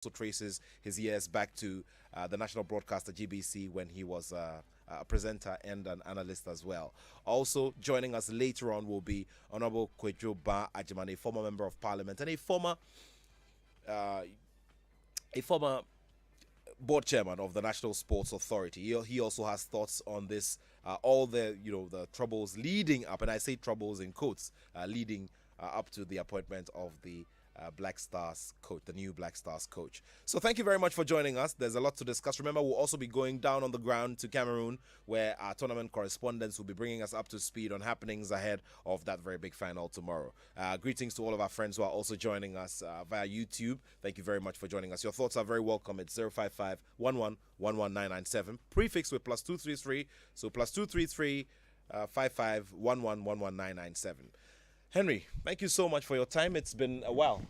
also traces his years back to the national broadcaster GBC when he was a presenter and an analyst as well. Also joining us later on will be Honorable Kwejo Ba Ajimane, former member of parliament and uh, a former board chairman of the National Sports Authority. He also has thoughts on this, all the the troubles leading up, and I say troubles in quotes, leading up to the appointment of the Black Stars coach, the new Black Stars coach. So thank you very much for joining us. There's a lot to discuss. Remember, we'll also be going down on the ground to Cameroon, where our tournament correspondents will be bringing us up to speed on happenings ahead of that very big final tomorrow. Greetings to all of our friends who are also joining us via YouTube. Thank you very much for joining us. Your thoughts are very welcome. It's 055 prefix with +233. So +233 55 Henry, thank you so much for your time. It's been a while.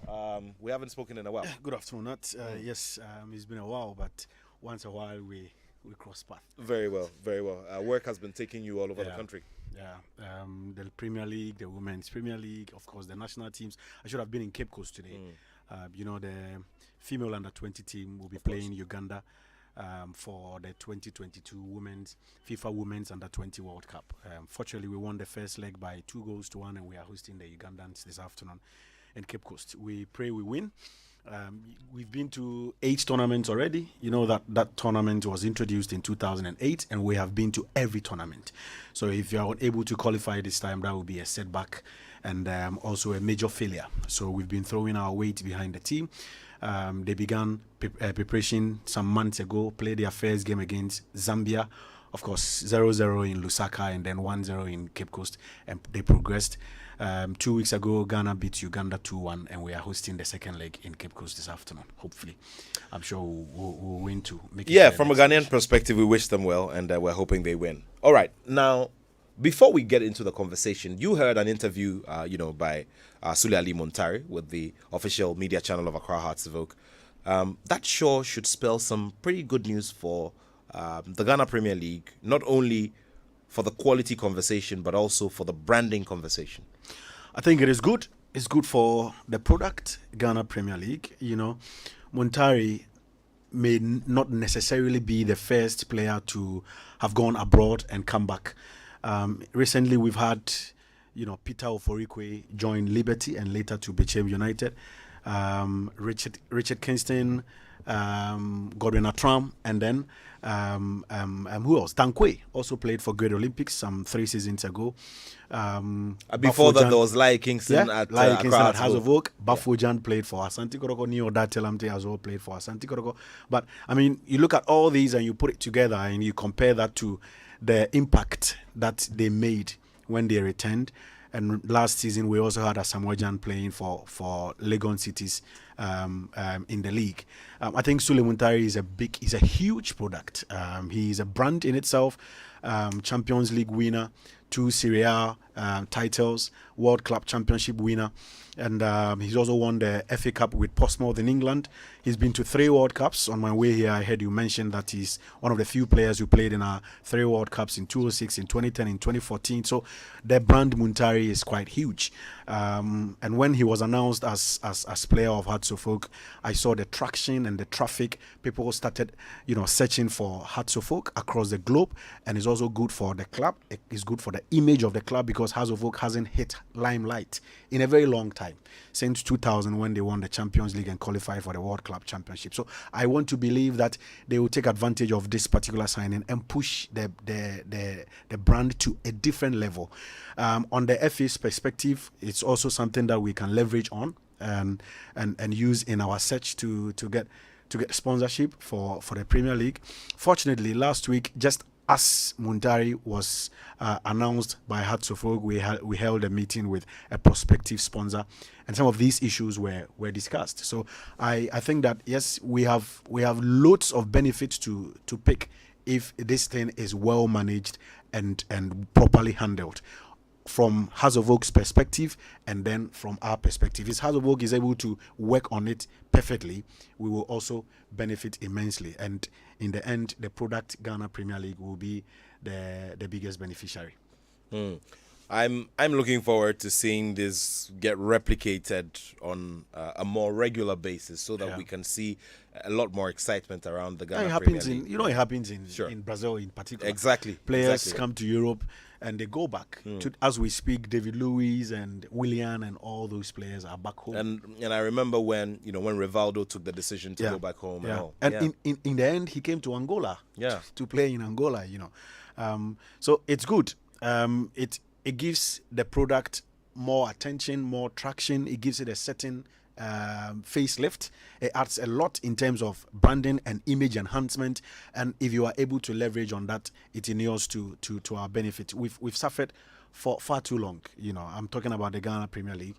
We haven't spoken in a while. Good afternoon. Yes, it's been a while, but once a while we cross paths. Very well, very well. Work has been taking you all over the country. Yeah, the Premier League, the Women's Premier League, of course, the national teams. I should have been in Cape Coast today. The female under-20 team will be playing Uganda for the 2022 FIFA Women's Under-20 World Cup. Fortunately, we won the first leg by 2-1, and we are hosting the Ugandans this afternoon in Cape Coast. We pray we win. We've been to 8 tournaments already. You know that tournament was introduced in 2008, and we have been to every tournament. So if you are unable to qualify this time, that will be a setback and also a major failure. So we've been throwing our weight behind the team. They began preparation some months ago, played their first game against Zambia. Of course, 0-0 in Lusaka and then 1-0 in Cape Coast, and they progressed. 2 weeks ago, Ghana beat Uganda 2-1, and we are hosting the second leg in Cape Coast this afternoon. Hopefully, I'm sure we'll win to make it. Yeah, from a Ghanaian perspective, we wish them well, and we're hoping they win. All right, now, before we get into the conversation, you heard an interview, by Sule Ali Montari with the official media channel of Accra Hearts of Oak. That sure should spell some pretty good news for the Ghana Premier League, not only for the quality conversation, but also for the branding conversation. I think it is good. It's good for the product, Ghana Premier League. Montari may not necessarily be the first player to have gone abroad and come back. Recently, we've had, Peter Oforikwe join Liberty and later to Bechem United. Richard Kingston, Godwin Atram, and then who else? Tankwe also played for Great Olympics some 3 seasons ago. Before that, there was Lai Kingston at House of Oak. Bafojan played for Asante Kotoko. Neo Datelamte as well played for Asante Kotoko. But I mean, you look at all these and you put it together and you compare that to the impact that they made when they returned. And last season, we also had Asamoah playing for Legon Cities in the league. I think Sule Muntari is a huge product. He is a brand in itself. Champions League winner, 2 Serie A titles, World Club Championship winner, and he's also won the FA Cup with Portsmouth in England. He's been to 3 World Cups. On my way here, I heard you mention that he's one of the few players who played in 3 World Cups in 2006, in 2010, in 2014. So the brand Muntari is quite huge. And when he was announced as player of Hearts of Oak, I saw the traction and the traffic. People started, searching for Hearts of Oak across the globe, and it's also good for the club. It's good for the image of the club because Hearts of Oak hasn't hit limelight in a very long time, since 2000 when they won the Champions League and qualified for the World Club Championship. So I want to believe that they will take advantage of this particular signing and push the brand to a different level. On the FA's perspective, it's also something that we can leverage on and use in our search to get sponsorship for the Premier League. Fortunately, last week, just as Muntari was announced by Hearts of Oak, we held a meeting with a prospective sponsor, and some of these issues were discussed. So I think that yes, we have loads of benefits to pick if this thing is well managed and properly handled, from Hearts of Oak's perspective and then from our perspective. If Hearts of Oak is able to work on it perfectly, we will also benefit immensely. And in the end, the product Ghana Premier League will be the biggest beneficiary. I'm looking forward to seeing this get replicated on a more regular basis, so that we can see a lot more excitement around the Ghana Premier League. It happens in Sure. in Brazil in particular. Exactly. Players come to Europe and they go back. As we speak, David Luiz and Willian and all those players are back home. And I remember when Rivaldo took the decision to go back home and all. And in the end, he came to Angola. To play in Angola. So it's good. It gives the product more attention, more traction. It gives it a certain facelift. It adds a lot in terms of branding and image enhancement. And if you are able to leverage on that, it inures to our benefit. We've suffered for far too long. I'm talking about the Ghana Premier League.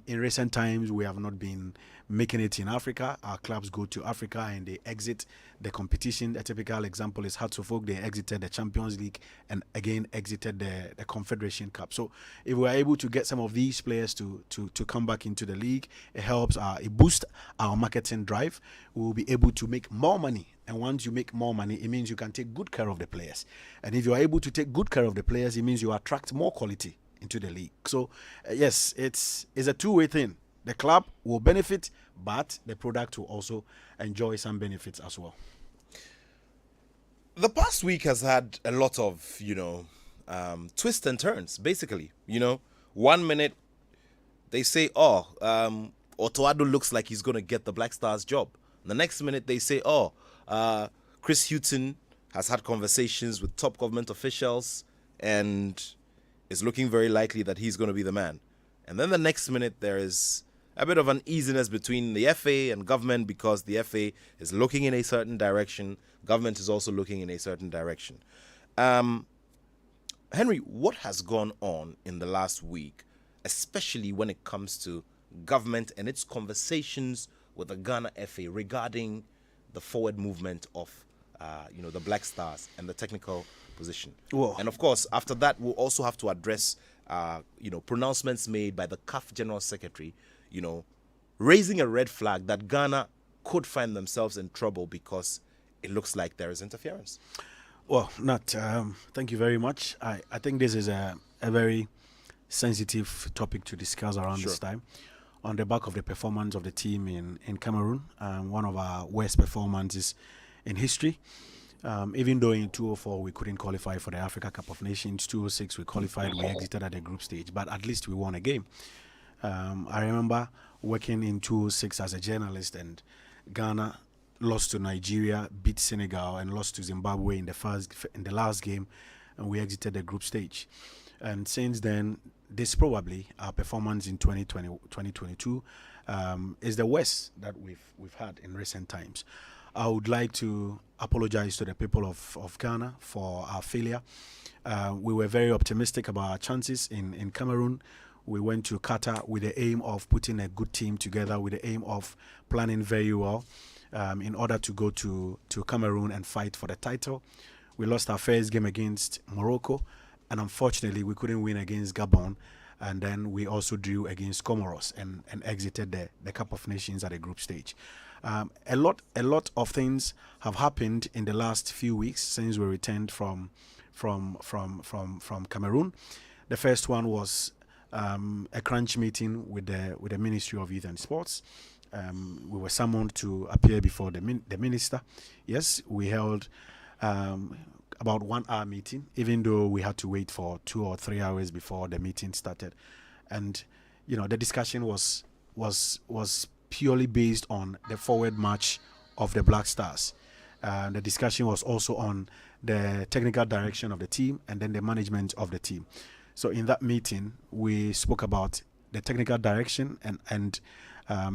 In recent times, we have not been making it in Africa. Our clubs go to Africa and they exit the competition. A typical example is Hartlepool. They exited the Champions League and again exited the Confederation Cup. So if we are able to get some of these players to come back into the league, it helps, it boosts our marketing drive. We will be able to make more money. And once you make more money, it means you can take good care of the players. And if you are able to take good care of the players, it means you attract more quality into the league. So yes, it's a two-way thing. The club will benefit, but the product will also enjoy some benefits as well. The past week has had a lot of twists and turns. Basically, 1 minute they say, Otoado looks like he's going to get the Black Stars job. The next minute they say, Chris Hughton has had conversations with top government officials and is looking very likely that he's going to be the man. And then the next minute there is a bit of uneasiness between the FA and government, because the FA is looking in a certain direction. Government is also looking in a certain direction. Henry, what has gone on in the last week, especially when it comes to government and its conversations with the Ghana FA regarding the forward movement of the Black Stars and the technical position? Whoa. And of course, after that, we'll also have to address pronouncements made by the CAF General Secretary, raising a red flag that Ghana could find themselves in trouble because it looks like there is interference. Well, thank you very much. I think this is a very sensitive topic to discuss around this time, on the back of the performance of the team in Cameroon, one of our worst performances in history. Even though in 2004 we couldn't qualify for the Africa Cup of Nations, 2006 we qualified, we exited at the group stage, but at least we won a game. I remember working in 2006 as a journalist, and Ghana lost to Nigeria, beat Senegal, and lost to Zimbabwe in the last game, and we exited the group stage. And since then, this probably our performance in 2022 is the worst that we've had in recent times. I would like to apologize to the people of Ghana for our failure. We were very optimistic about our chances in Cameroon. We went to Qatar with the aim of putting a good team together, with the aim of planning very well in order to go to Cameroon and fight for the title. We lost our first game against Morocco, and unfortunately we couldn't win against Gabon. And then we also drew against Comoros and exited the Cup of Nations at the group stage. A lot of things have happened in the last few weeks since we returned from Cameroon. The first one was a crunch meeting with the Ministry of Youth and Sports. We were summoned to appear before the minister. Yes, we held about 1 hour meeting, even though we had to wait for 2 or 3 hours before the meeting started. And the discussion was purely based on the forward march of the Black Stars. The discussion was also on the technical direction of the team and then the management of the team. So in that meeting, we spoke about the technical direction, and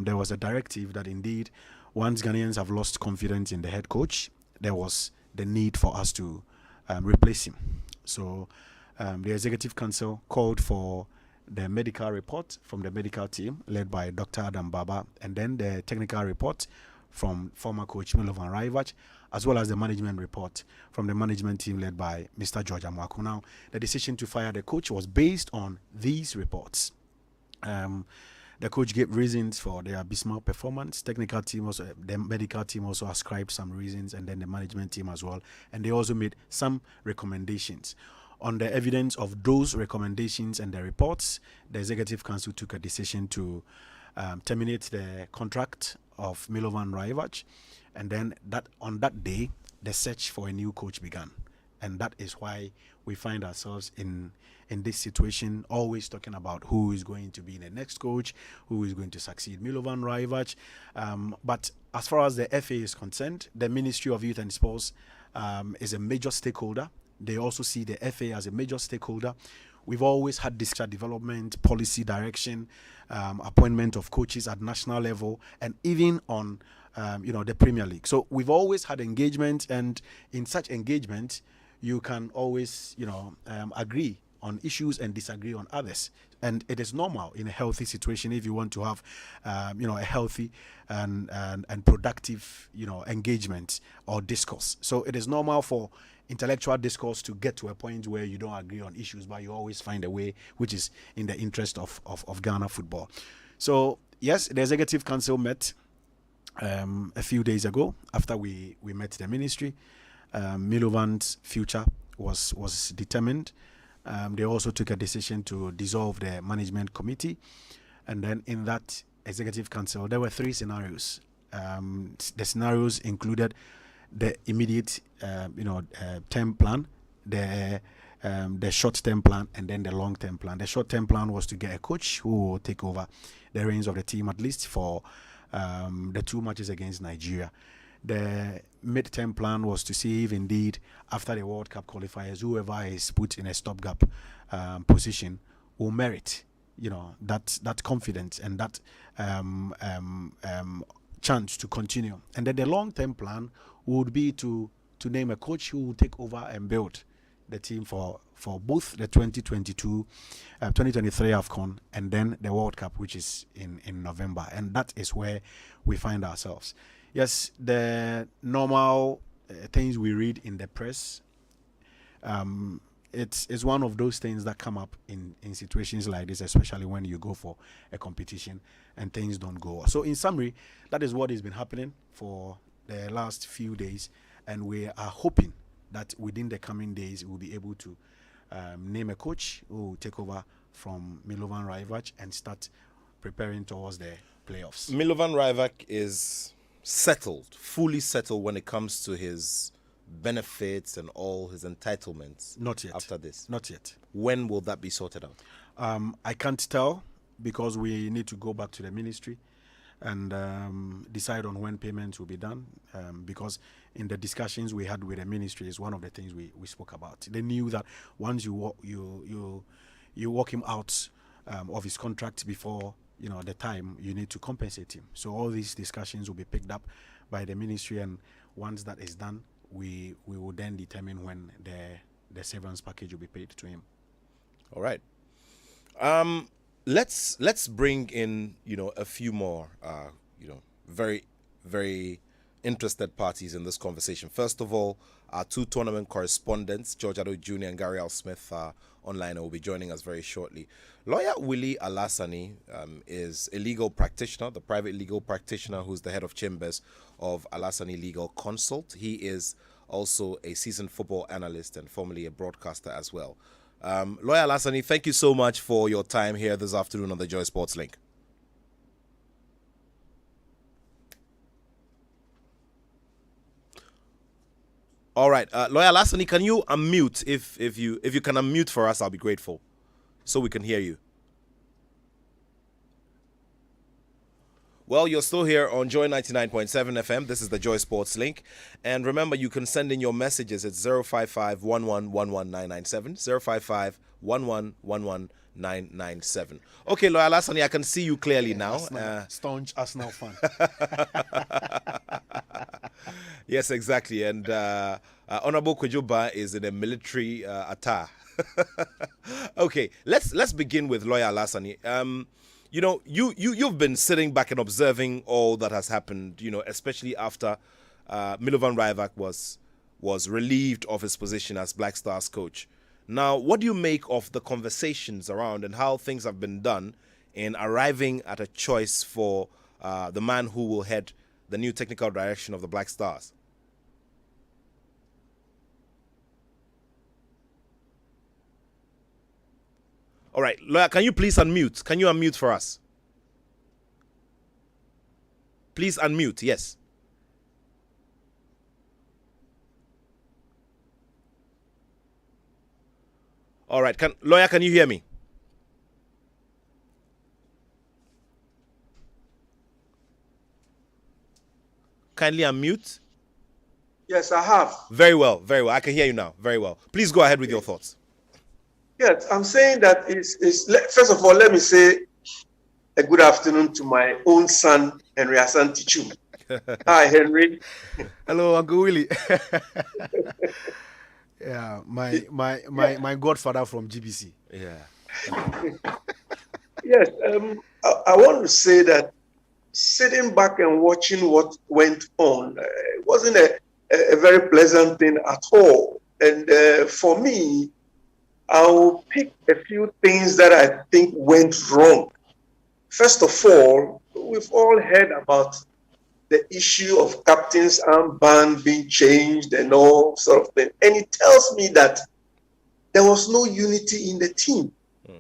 there was a directive that indeed, once Ghanaians have lost confidence in the head coach, there was the need for us to replace him. So the Executive Council called for the medical report from the medical team led by Dr. Adam Baba, and then the technical report from former coach Milovan Raivac, as well as the management report from the management team led by Mr. George Amwaku. Now, the decision to fire the coach was based on these reports. The coach gave reasons for their abysmal performance. Technical team also, the medical team also ascribed some reasons, and then the management team as well. And they also made some recommendations. On the evidence of those recommendations and the reports, the Executive Council took a decision to terminate the contract of Milovan Rajevac, and then on that day, the search for a new coach began, and that is why we find ourselves in this situation, always talking about who is going to be the next coach, who is going to succeed Milovan Rajevac. But as far as the FA is concerned, the Ministry of Youth and Sports is a major stakeholder. They also see the FA as a major stakeholder. We've always had this development, policy direction, appointment of coaches at national level, and even on the Premier League. So we've always had engagement, and in such engagement, you can always agree on issues and disagree on others. And it is normal in a healthy situation if you want to have a healthy and productive engagement or discourse. So it is normal for intellectual discourse to get to a point where you don't agree on issues, but you always find a way which is in the interest of Ghana football. So yes, the Executive Council met a few days ago after we met the ministry. Milovan's future was determined. They also took a decision to dissolve the management committee, and then in that Executive Council there were 3 scenarios. The scenarios included the immediate term plan, the short-term plan, and then the long-term plan. The short-term plan was to get a coach who will take over the reins of the team at least for the 2 matches against Nigeria. The mid-term plan was to see if indeed after the World Cup qualifiers, whoever is put in a stopgap position will merit that confidence and that chance to continue. And then the long-term plan would be to name a coach who will take over and build the team for both the 2023 AFCON and then the World Cup, which is in November. And that is where we find ourselves. Yes, the normal things we read in the press, it's one of those things that come up in situations like this, especially when you go for a competition and things don't go. So in summary, that is what has been happening for the last few days, and we are hoping that within the coming days we'll be able to name a coach who will take over from Milovan Rajevac and start preparing towards the playoffs. Milovan Rajevac is fully settled when it comes to his benefits and all his entitlements. Not yet. After this? Not yet. When will that be sorted out? I can't tell because we need to go back to the ministry and decide on when payments will be done, because in the discussions we had with the ministry is one of the things we spoke about. They knew that once you walk him out of his contract before the time, you need to compensate him. So all these discussions will be picked up by the ministry, and once that is done, we will then determine when the severance package will be paid to him. All right. Let's bring in a few more very, very interested parties in this conversation. First of all, our 2 tournament correspondents, George Ado Jr. and Gary Al Smith, are online and will be joining us very shortly. Lawyer Willie Alassani is a legal practitioner, the private legal practitioner who's the head of chambers of Alassani Legal Consult. He is also a seasoned football analyst and formerly a broadcaster as well. Lawyer Alassani, thank you so much for your time here this afternoon on the Joy Sports Link. All right, Lawyer Alassani, can you unmute? If you can unmute for us, I'll be grateful, so we can hear you. Well, you're still here on Joy99.7 FM. This is the Joy Sports Link. And remember, you can send in your messages at 055 1111997, 055 1111997. Okay, Lawyer Alassani, I can see you clearly now. Staunch Arsenal fan. Yes, exactly. And Honorable Kwejuba is in a military attire. Okay, let's begin with Lawyer Alassani. You've been sitting back and observing all that has happened, especially after Milovan Rajevac was relieved of his position as Black Stars coach. Now, what do you make of the conversations around and how things have been done in arriving at a choice for the man who will head the new technical direction of the Black Stars? All right, lawyer, can you please unmute? Can you unmute for us? Please unmute, yes. All right, lawyer, can you hear me? Kindly unmute. Yes, I have. Very well, very well. I can hear you now. Very well. Please go ahead with your thoughts. Yes, I'm saying that first of all, let me say a good afternoon to my own son, Henry Asante Chu. Hi, Henry. Hello, Uncle Willie. Yeah, my godfather from GBC. Yeah. Yes, I want to say that sitting back and watching what went on wasn't a very pleasant thing at all. And for me, I'll pick a few things that I think went wrong. First of all, we've all heard about the issue of captain's armband being changed and all sort of thing. And it tells me that there was no unity in the team.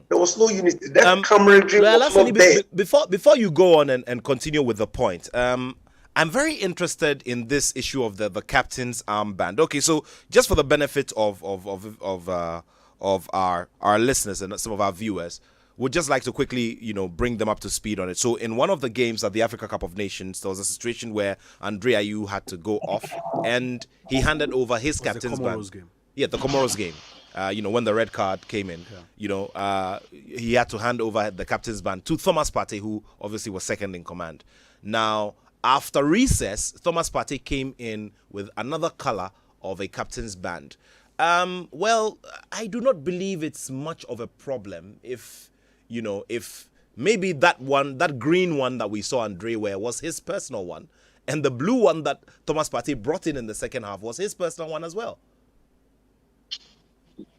There was no unity. That camaraderie was not there. Before you go on and continue with the point, I'm very interested in this issue of the captain's armband. Okay, so just for the benefit of our listeners and some of our viewers, would just like to quickly, bring them up to speed on it. So in one of the games at the Africa Cup of Nations, there was a situation where Andre Ayew had to go off and he handed over his captain's band. Game. Yeah, the Comoros game. When the red card came in, he had to hand over the captain's band to Thomas Partey, who obviously was second in command. Now, after recess, Thomas Partey came in with another color of a captain's band. Well, I do not believe it's much of a problem if maybe that green one that we saw Andre wear was his personal one, and the blue one that Thomas Partey brought in the second half was his personal one as well.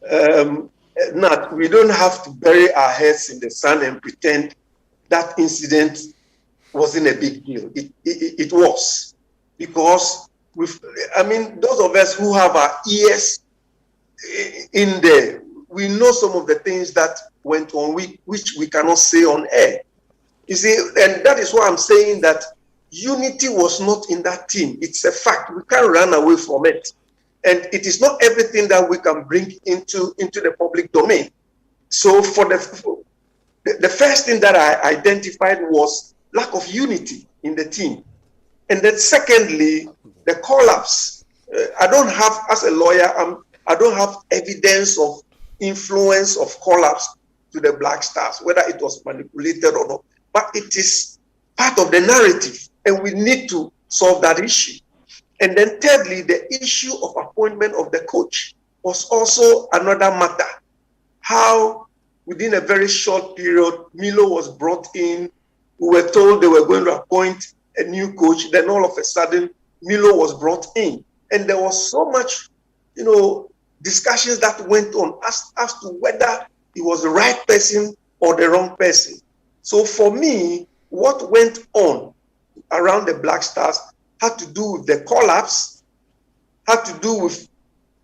Nat, we don't have to bury our heads in the sand and pretend that incident wasn't a big deal. It was, because those of us who have our ears in there, we know some of the things that went on, which we cannot say on air. You see, and that is why I'm saying that unity was not in that team. It's a fact. We can't run away from it. And it is not everything that we can bring into the public domain. So for the first thing that I identified was lack of unity in the team. And then secondly, the collapse. I don't have, as a lawyer, I don't have evidence of influence of collapse to the Black Stars, whether it was manipulated or not. But it is part of the narrative, and we need to solve that issue. And then thirdly, the issue of appointment of the coach was also another matter. How within a very short period, Milo was brought in. We were told they were going to appoint a new coach. Then all of a sudden, Milo was brought in. And there was so much, discussions that went on as to whether he was the right person or the wrong person. So for me, what went on around the Black Stars had to do with the collapse, had to do with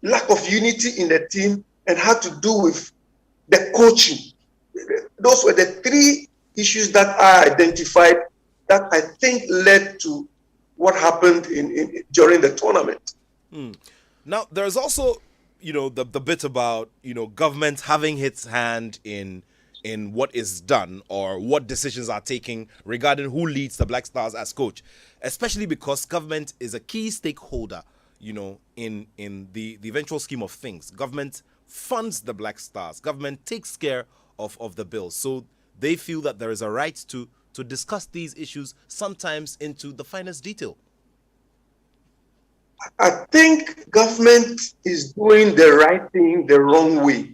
lack of unity in the team, and had to do with the coaching. Those were the three issues that I identified that I think led to what happened during the tournament. Now, there's also, the bit about, government having its hand in what is done or what decisions are taken regarding who leads the Black Stars as coach, especially because government is a key stakeholder, in the eventual scheme of things. Government funds the Black Stars. Government takes care of the bills. So they feel that there is a right to discuss these issues, sometimes into the finest detail. I think government is doing the right thing the wrong way.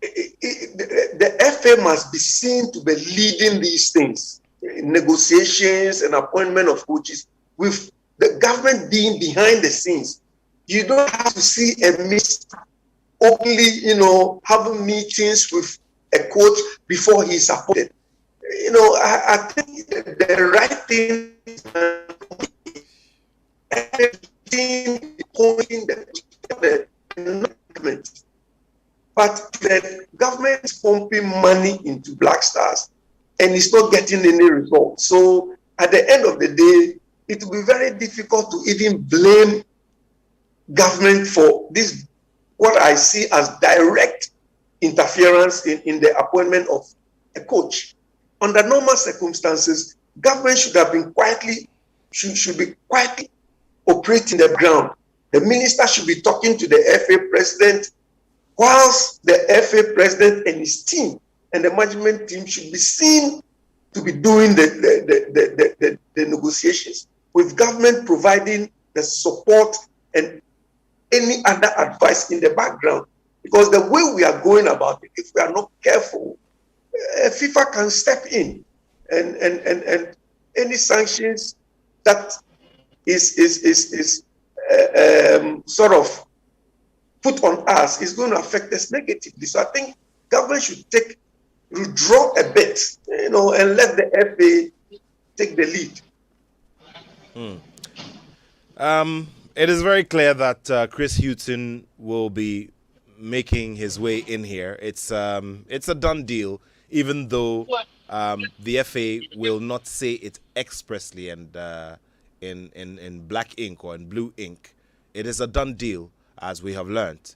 The FA must be seen to be leading these things, negotiations and appointment of coaches, with the government being behind the scenes. You don't have to see a minister openly, having meetings with a coach before he's appointed. I think the right thing is appointing the government. But the government government is pumping money into Black Stars and it's not getting any results. So at the end of the day, it will be very difficult to even blame government for this, what I see as direct interference in the appointment of a coach. Under normal circumstances, government should have been should be quietly operating the ground. The minister should be talking to the FA president, whilst the FA president and his team and the management team should be seen to be doing the negotiations, with government providing the support and any other advice in the background. Because the way we are going about it, if we are not careful, FIFA can step in and any sanctions that is sort of put on us is going to affect us negatively. So I think government should withdraw a bit, and let the FA take the lead. It is very clear that Chris Hughton will be making his way in here. It's a done deal, even though the FA will not say it expressly and in black ink or in blue ink. It is a done deal, as we have learnt.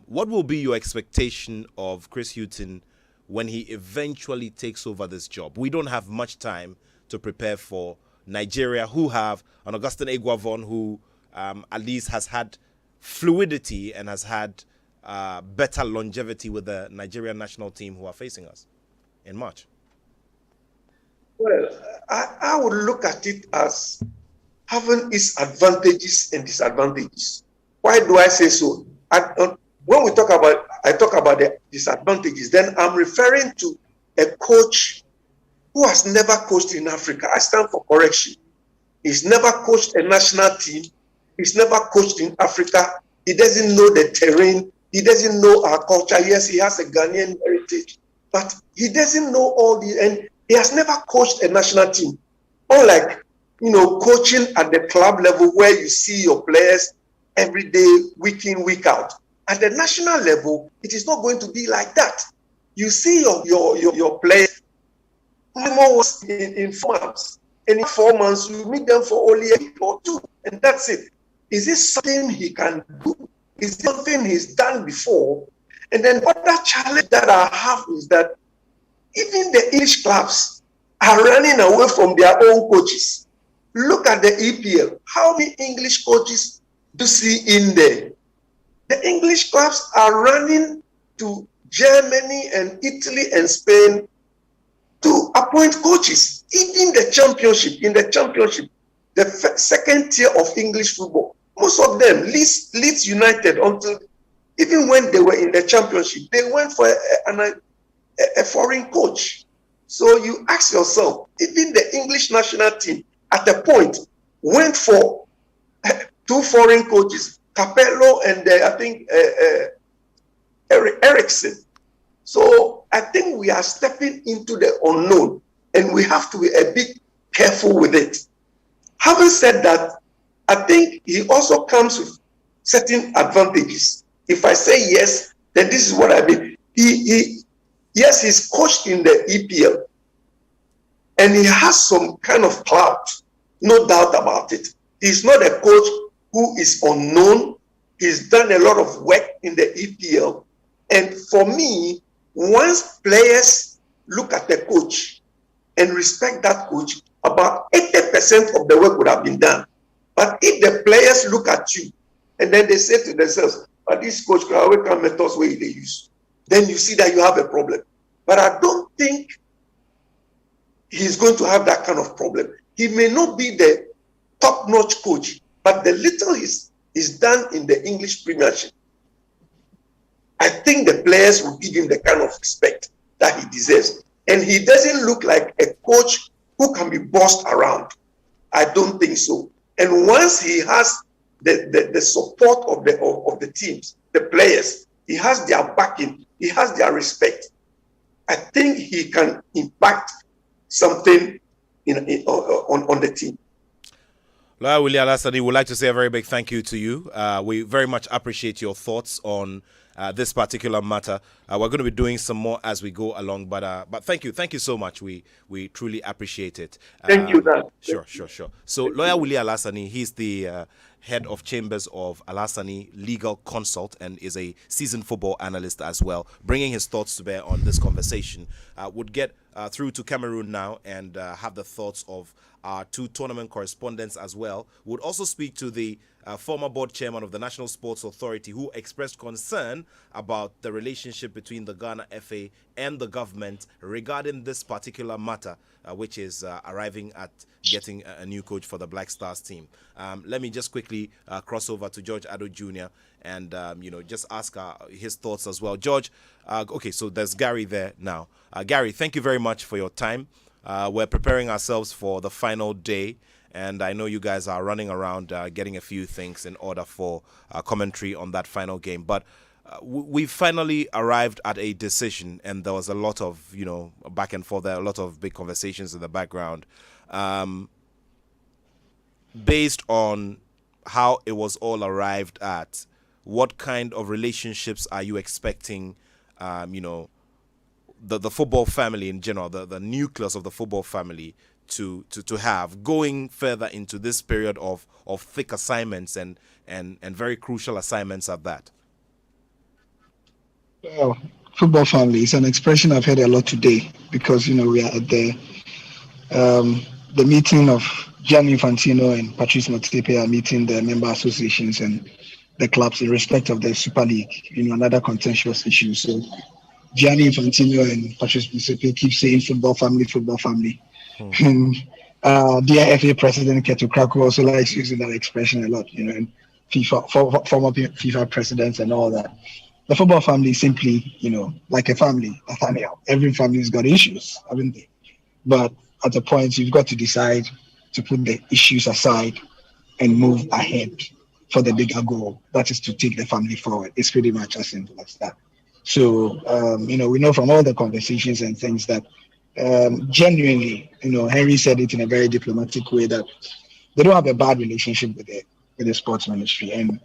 What will be your expectation of Chris Hughton when he eventually takes over this job? We don't have much time to prepare for Nigeria, who have an Augustine Eguavon who at least has had fluidity and has had better longevity with the Nigerian national team who are facing us in March. Well, I would look at it as having its advantages and disadvantages. Why do I say so? When I talk about the disadvantages, then I'm referring to a coach who has never coached in Africa. I stand for correction. He's never coached a national team. He's never coached in Africa. He doesn't know the terrain. He doesn't know our culture. Yes, he has a Ghanaian heritage, but he doesn't know all the, and he has never coached a national team. Unlike, coaching at the club level where you see your players every day, week in, week out. At the national level, it is not going to be like that. You see your players in 4 months. And in 4 months, you meet them for only a week or two, and that's it. Is this something he can do? Is this something he's done before? And then other challenge that I have is that even the English clubs are running away from their own coaches. Look at the EPL. How many English coaches do you see in there? The English clubs are running to Germany and Italy and Spain to appoint coaches. Even in the championship, the second tier of English football, most of them, Leeds United, until even when they were in the championship, they went for a foreign coach. So you ask yourself, even the English national team at a point went for 2 foreign coaches, Capello and I think Ericsson. So I think we are stepping into the unknown and we have to be a bit careful with it. Having said that, I think he also comes with certain advantages. If I say yes, then this is what I mean. Yes, he's coached in the EPL and he has some kind of clout, no doubt about it. He's not a coach who is unknown. He's done a lot of work in the EPL. And for me, once players look at the coach and respect that coach, about 80% of the work would have been done. But if the players look at you and then they say to themselves, but this coach can methods where they use, then you see that you have a problem. But I don't think he's going to have that kind of problem. He may not be the top-notch coach, but the little he's done in the English Premiership, I think the players will give him the kind of respect that he deserves. And he doesn't look like a coach who can be bossed around. I don't think so. And once he has the support of the teams, the players, he has their backing, he has their respect, I think he can impact something on the team. Lawyer Willie Alassani, would like to say a very big thank you to you. We very much appreciate your thoughts on this particular matter. We're going to be doing some more as we go along, but thank you so much. We truly appreciate it. Thank you, Dan. Sure. So Lawyer Willie Alassani, he's the head of chambers of Alassani Legal Consult and is a seasoned football analyst as well, bringing his thoughts to bear on this conversation. Would get through to Cameroon now and have the thoughts of our two tournament correspondents as well. Would also speak to the former board chairman of the National Sports Authority, who expressed concern about the relationship between the Ghana FA and the government regarding this particular matter, which is arriving at getting a new coach for the Black Stars team. Let me just quickly cross over to George Addo Jr. and just ask his thoughts as well. George, okay, so there's Gary there now. Gary, thank you very much for your time. We're preparing ourselves for the final day, and I know you guys are running around getting a few things in order for commentary on that final game. But we finally arrived at a decision, and there was a lot of, back and forth there, a lot of big conversations in the background. Based on how it was all arrived at, what kind of relationships are you expecting, the football family in general, the nucleus of the football family to have going further into this period of thick assignments and very crucial assignments at that? Well, football family is an expression I've heard a lot today because, we are at the meeting of Gianni Infantino and Patrice Motsepe are meeting the member associations and the clubs in respect of the Super League, another contentious issue. So Gianni Infantino and Patrice Motsepe keep saying football family. And dear FA President Ketu Kraku also likes using that expression a lot, and FIFA, former FIFA presidents and all that. The football family is simply, like a family, Nathaniel. Every family's got issues, haven't they? But at the point, you've got to decide to put the issues aside and move ahead for the bigger goal. That is to take the family forward. It's pretty much as simple as that. So, we know from all the conversations and things that genuinely, Henry said it in a very diplomatic way that they don't have a bad relationship with the sports ministry. And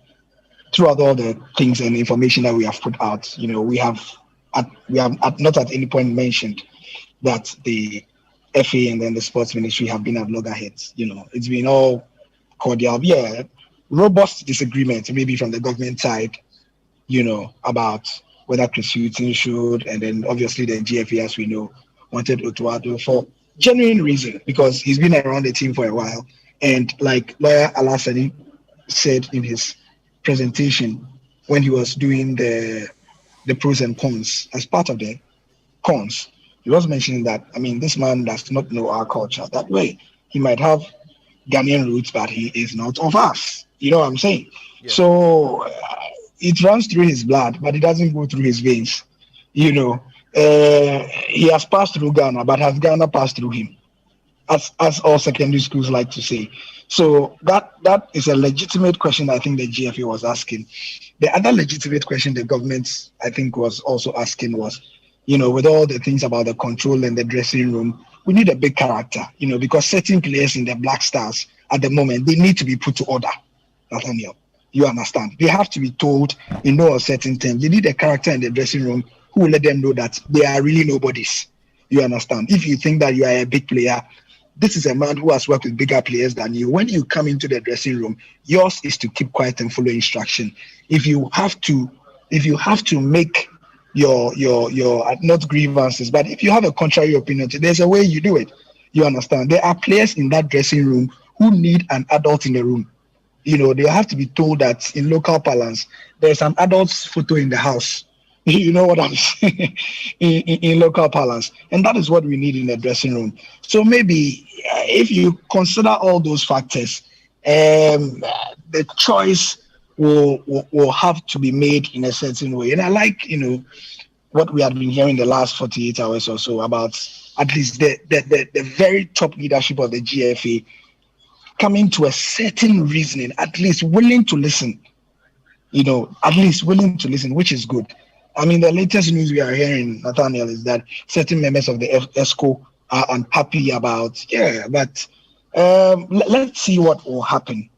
throughout all the things and information that we have put out, we have not at any point mentioned that the FA and then the sports ministry have been at loggerheads. It's been all cordial. Yeah, robust disagreement maybe from the government side, about whether Chris Hughton should, and then obviously the GFA, as we know, wanted Otuado for genuine reason because he's been around the team for a while. And like Lawyer Alassani said in his presentation when he was doing the pros and cons, as part of the cons, he was mentioning that, this man does not know our culture that way. He might have Ghanaian roots, but he is not of us. You know what I'm saying? Yeah. So it runs through his blood, but it doesn't go through his veins. He has passed through Ghana, but has Ghana passed through him? As all secondary schools like to say. So that is a legitimate question I think the GFA was asking. The other legitimate question the government, I think, was also asking was, with all the things about the control and the dressing room, we need a big character, because certain players in the Black Stars at the moment, they need to be put to order, Nathaniel. You understand? They have to be told in no uncertain terms. They need a character in the dressing room who will let them know that they are really nobodies. You understand? If you think that you are a big player, this is a man who has worked with bigger players than you. When you come into the dressing room, yours is to keep quiet and follow instruction. If you have to make your not grievances, but if you have a contrary opinion, there's a way you do it. You understand? There are players in that dressing room who need an adult in the room. They have to be told that in local parlance, there's an adult's photo in the house. You know what I'm saying? in local parlance. And that is what we need in the dressing room. So maybe if you consider all those factors, the choice will have to be made in a certain way. And I like, what we have been hearing the last 48 hours or so about at least the very top leadership of the GFA coming to a certain reasoning, at least willing to listen, which is good. The latest news we are hearing, Nathaniel, is that certain members of the ESCO are unhappy about, but Let's see what will happen,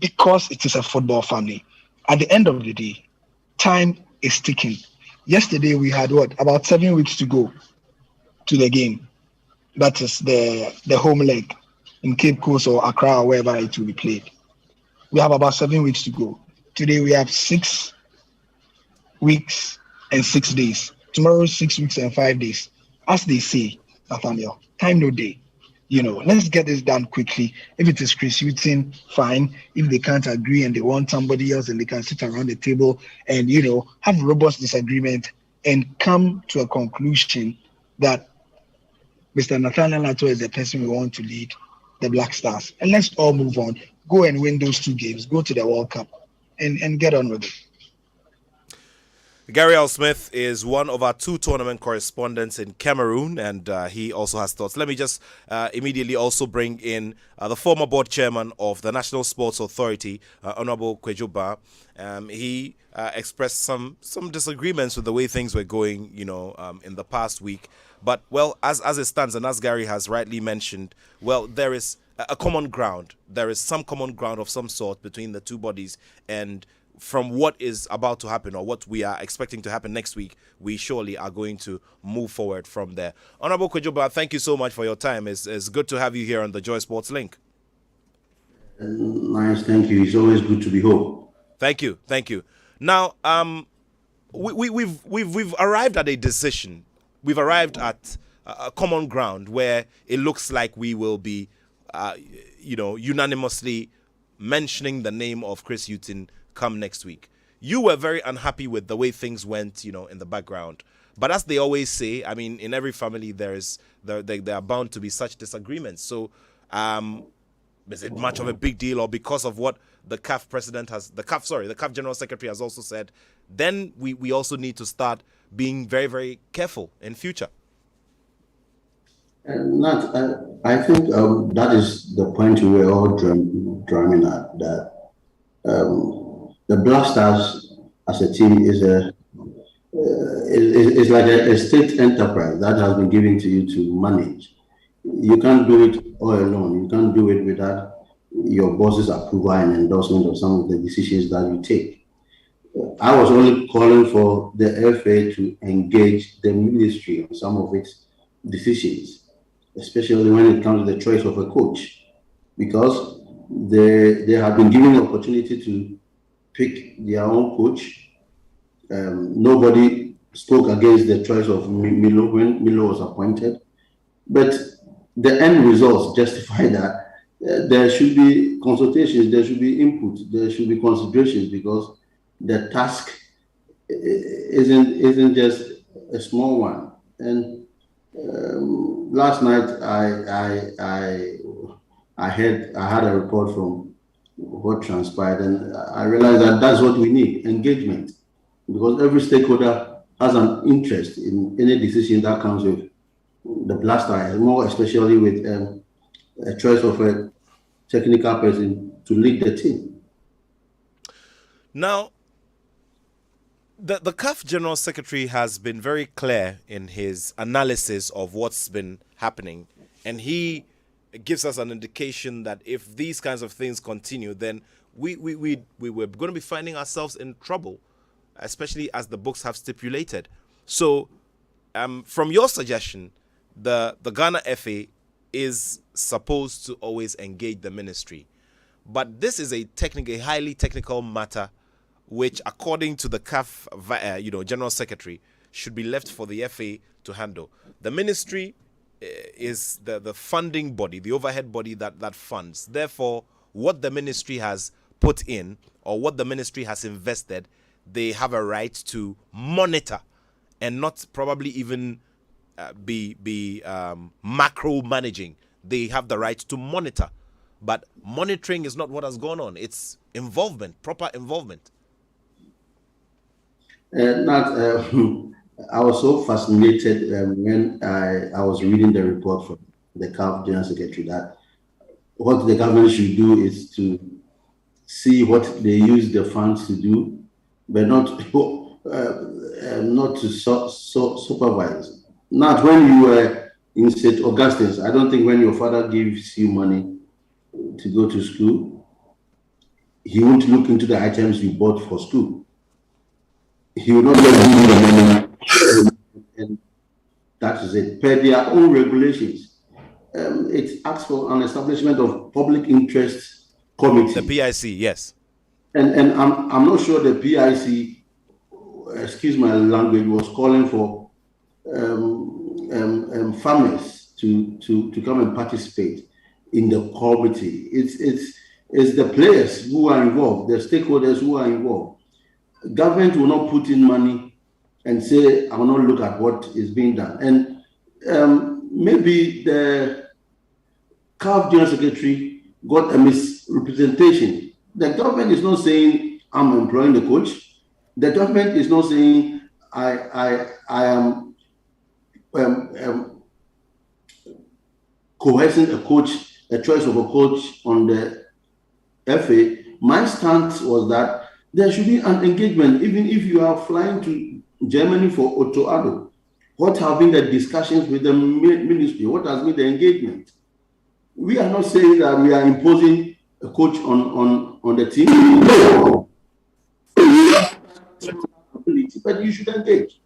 because it is a football family. At the end of the day, time is ticking. Yesterday we had about 7 weeks to go to the game. That is the home leg in Cape Coast or Accra or wherever it will be played. We have about 7 weeks to go. Today we have 6 weeks and 6 days. Tomorrow 6 weeks and 5 days. As they say, Nathaniel, time no day. Let's get this done quickly. If it is Chris Hughton, fine. If they can't agree and they want somebody else, and they can sit around the table and have robust disagreement and come to a conclusion that Mr. Nathaniel Lato is the person we want to lead the Black Stars. And let's all move on. Go and win those 2 games. Go to the World Cup and get on with it. Gary L. Smith is one of our 2 tournament correspondents in Cameroon, and he also has thoughts. Let me just immediately also bring in the former board chairman of the National Sports Authority, Honorable Kwejoba. He expressed some disagreements with the way things were going, in the past week. But, well, as it stands, and as Gary has rightly mentioned, well, there is a common ground. There is some common ground of some sort between the 2 bodies, and from what is about to happen or what we are expecting to happen next week, we surely are going to move forward from there. Honorable Kwejoba, thank you so much for your time. It's good to have you here on the Joy Sports Link. Nice, thank you. It's always good to be home. Thank you. Now, we've arrived at a decision. We've arrived at a common ground where it looks like we will be, unanimously mentioning the name of Chris Hughton come next week. You were very unhappy with the way things went, in the background. But as they always say, I mean, in every family there are bound to be such disagreements. So, is it much of a big deal, or because of what the CAF CAF General Secretary has also said, then we also need to start being very, very careful in future? I think that is the point we were all drumming at, that the Black Stars as a team is like a state enterprise that has been given to you to manage. You can't do it all alone. You can't do it without your boss's approval and endorsement of some of the decisions that you take. I was only calling for the FA to engage the ministry on some of its decisions, especially when it comes to the choice of a coach, because they have been given the opportunity to pick their own coach. Nobody spoke against the choice of Milo when Milo was appointed, but the end results justify that there should be consultations, there should be input, there should be considerations, because the task isn't just a small one. And last night I had a report from what transpired, and I realized that that's what we need: engagement, because every stakeholder has an interest in any decision that comes with the Black Stars, more especially with a choice of a technical person to lead the team. Now, the CAF General Secretary has been very clear in his analysis of what's been happening, and he gives us an indication that if these kinds of things continue, then we were going to be finding ourselves in trouble, especially as the books have stipulated. So, from your suggestion, the Ghana FA is supposed to always engage the ministry, but this is a highly technical matter, which, according to the CAF, General Secretary, should be left for the FA to handle. The ministry is the funding body, the overhead body that funds. Therefore, what the ministry has put in or what the ministry has invested, they have a right to monitor and not probably even be macro managing. They have the right to monitor. But monitoring is not what has gone on. It's involvement, proper involvement. I was so fascinated when I was reading the report from the CAF General Secretary that what the government should do is to see what they use the funds to do, but not to supervise. Not when you were in St. Augustine's, I don't think when your father gives you money to go to school, he won't look into the items you bought for school. He will not just give you the money, and that is it. Per their own regulations, it asks for an establishment of public interest committee. The PIC, yes. And I'm not sure the PIC, excuse my language, was calling for farmers to come and participate in the committee. It's the players who are involved, the stakeholders who are involved. Government will not put in money and say, I will not look at what is being done. And maybe the CAF General Secretary got a misrepresentation. The government is not saying, I'm employing the coach. The government is not saying, I am coercing a coach, a choice of a coach on the FA. My stance was that there should be an engagement, even if you are flying to Germany for Otto Addo. What have been the discussions with the ministry? What has been the engagement? We are not saying that we are imposing a coach on the team. But you should engage.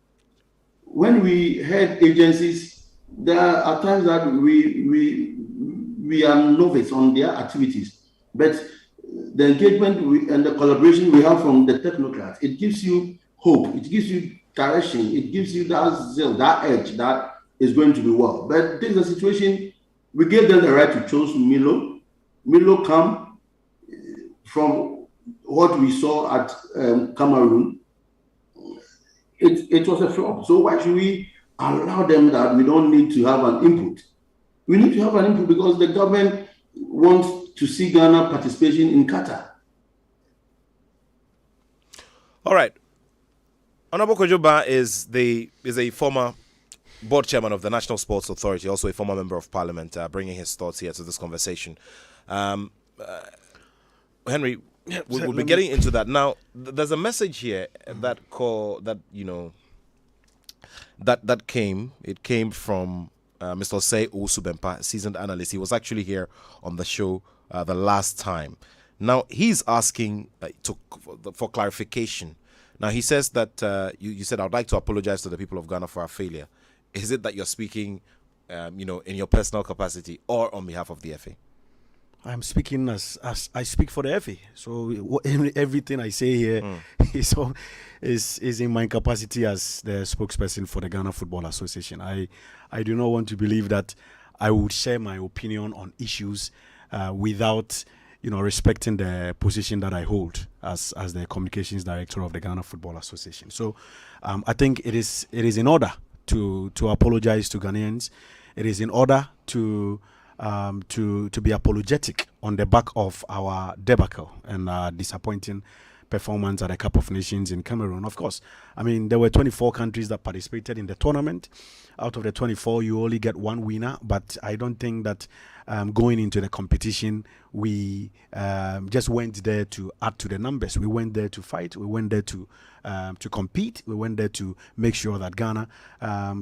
When we head agencies, there are times that we are novice on their activities. But the engagement and the collaboration we have from the technocrats, it gives you hope, it gives you direction, it gives you that zeal, that edge that is going to be well. But this is a situation, we gave them the right to choose Milo. Milo come from what we saw at Cameroon. It was a flop. So why should we allow them that we don't need to have an input? We need to have an input because the government wants to see Ghana participation in Qatar. All right. Honorable Kojoba is a former board chairman of the National Sports Authority, also a former member of Parliament, bringing his thoughts here to this conversation. Henry, we'll be getting into that now. There's a message here that came. It came from Mr. Osei Usubempa, seasoned analyst. He was actually here on the show the last time. Now he's asking for clarification. Now he says that you said, I'd like to apologize to the people of Ghana for our failure. Is it that you're speaking, in your personal capacity or on behalf of the FA? I'm speaking as I speak for the FA. So everything I say here is in my capacity as the spokesperson for the Ghana Football Association. I do not want to believe that I would share my opinion on issues without respecting the position that I hold as the communications director of the Ghana Football Association. So I think it is in order to apologize to Ghanaians. It is in order to be apologetic on the back of our debacle and disappointing performance at the Cup of Nations in Cameroon. Of course, I mean, there were 24 countries that participated in the tournament. Out of the 24, you only get one winner, but I don't think that going into the competition, we just went there to add to the numbers. We went there to fight. We went there to compete. We went there to make sure that Ghana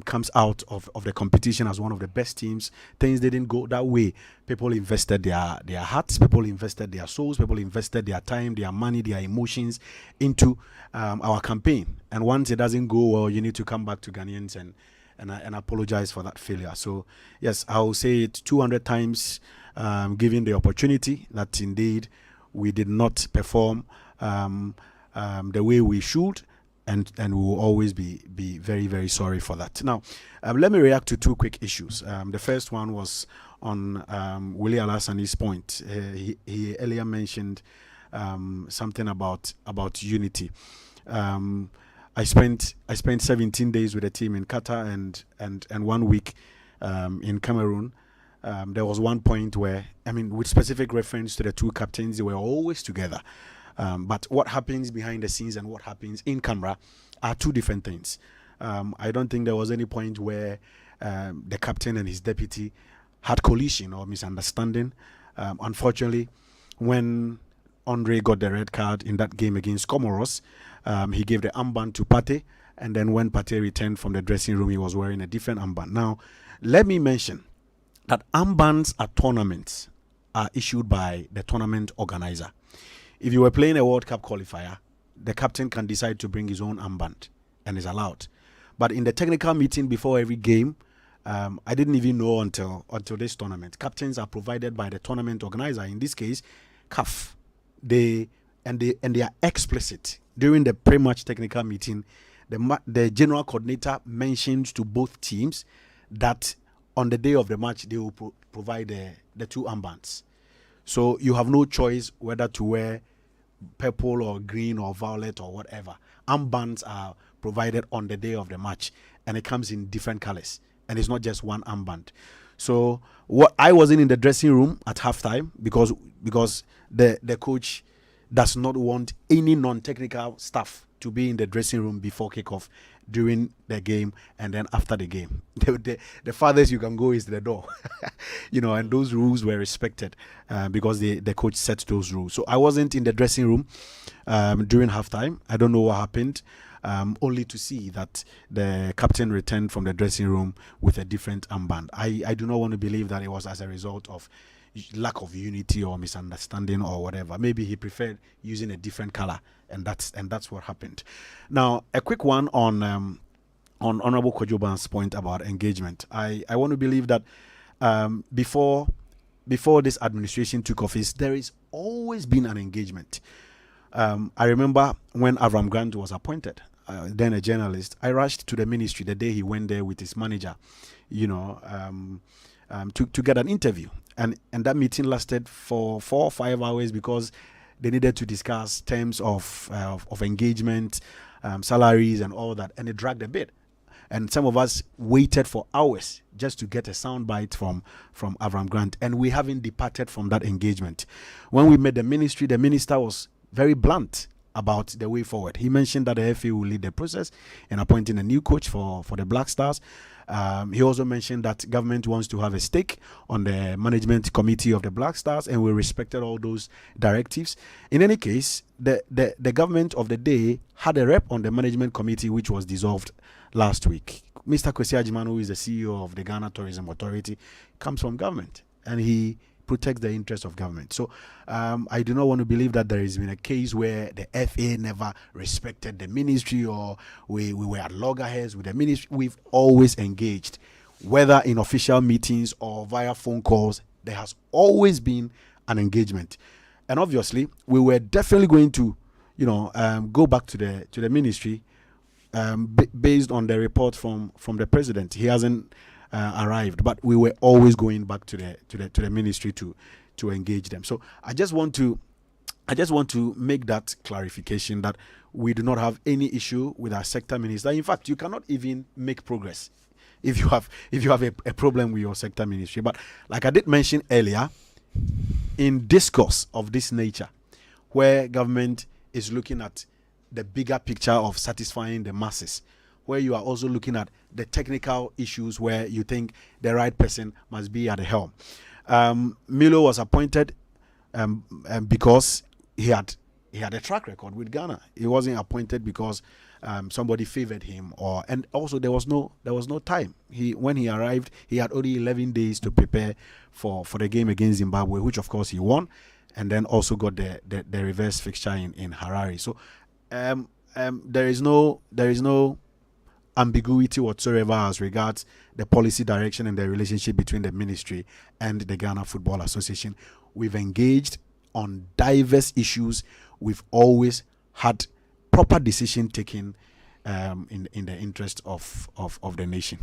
comes out of the competition as one of the best teams. Things didn't go that way. People invested their hearts. People invested their souls. People invested their time, their money, their emotions into our campaign. And once it doesn't go well, you need to come back to Ghanaians and apologize for that failure. So yes, I will say it 200 times, given the opportunity, that indeed we did not perform the way we should, and we will always be very, very sorry for that. Now, let me react to two quick issues. The first one was on Willie Alassani's point. He earlier mentioned something about unity. I spent 17 days with the team in Qatar and 1 week in Cameroon. There was one point where, I mean, with specific reference to the two captains, they were always together. But what happens behind the scenes and what happens in camera are two different things. I don't think there was any point where the captain and his deputy had collision or misunderstanding. Unfortunately, when Andre got the red card in that game against Comoros, he gave the armband to Partey, and then when Partey returned from the dressing room, he was wearing a different armband. Now, let me mention that armbands at tournaments are issued by the tournament organizer. If you were playing a World Cup qualifier, the captain can decide to bring his own armband and is allowed. But in the technical meeting before every game, I didn't even know until this tournament. Captains are provided by the tournament organizer. In this case, CAF. They are explicit during the pre-match technical meeting. The general coordinator mentioned to both teams that on the day of the match they will provide the two armbands. So you have no choice whether to wear purple or green or violet or whatever. Armbands are provided on the day of the match, and it comes in different colors, and it's not just one armband. So I wasn't in the dressing room at halftime because the coach does not want any non-technical staff to be in the dressing room before kickoff, during the game, and then after the game. The farthest you can go is the door. And those rules were respected because the coach set those rules. So I wasn't in the dressing room during halftime. I don't know what happened, only to see that the captain returned from the dressing room with a different armband. I do not want to believe that it was as a result of lack of unity or misunderstanding or whatever. Maybe he preferred using a different color, and that's what happened. Now, a quick one on Honorable Kojoban's point about engagement. I want to believe that before this administration took office, there has always been an engagement. I remember when Avram Grant was appointed, then a journalist, I rushed to the ministry the day he went there with his manager, to get an interview. And that meeting lasted for 4 or 5 hours because they needed to discuss terms of engagement, salaries and all that. And it dragged a bit. And some of us waited for hours just to get a soundbite from Avram Grant. And we haven't departed from that engagement. When we met the ministry, the minister was very blunt about the way forward. He mentioned that the FA will lead the process in appointing a new coach for the Black Stars. He also mentioned that government wants to have a stake on the management committee of the Black Stars, and we respected all those directives. In any case, the government of the day had a rep on the management committee, which was dissolved last week. Mr. Kwesi Ajiman, who is the CEO of the Ghana Tourism Authority, comes from government, and he protects the interests of government. So I do not want to believe that there has been a case where the FA never respected the ministry, or we were at loggerheads with the ministry. We've always engaged, whether in official meetings or via phone calls. There has always been an engagement, and obviously we were definitely going to go back to the ministry based on the report from the president. He hasn't arrived, but we were always going back to the ministry to engage them. So I just want to make that clarification that we do not have any issue with our sector minister. In fact, you cannot even make progress if you have a problem with your sector ministry. But like I did mention earlier, in discourse of this nature, where government is looking at the bigger picture of satisfying the masses, where you are also looking at the technical issues where you think the right person must be at the helm. Milo was appointed because he had a track record with Ghana. He wasn't appointed because somebody favored him, and also there was no time. When he arrived, he had only 11 days to prepare for the game against Zimbabwe, which of course he won, and then also got the reverse fixture in Harare. So there is no ambiguity whatsoever as regards the policy direction and the relationship between the ministry and the Ghana Football Association. We've engaged on diverse issues. We've always had proper decision taking in the interest of the nation.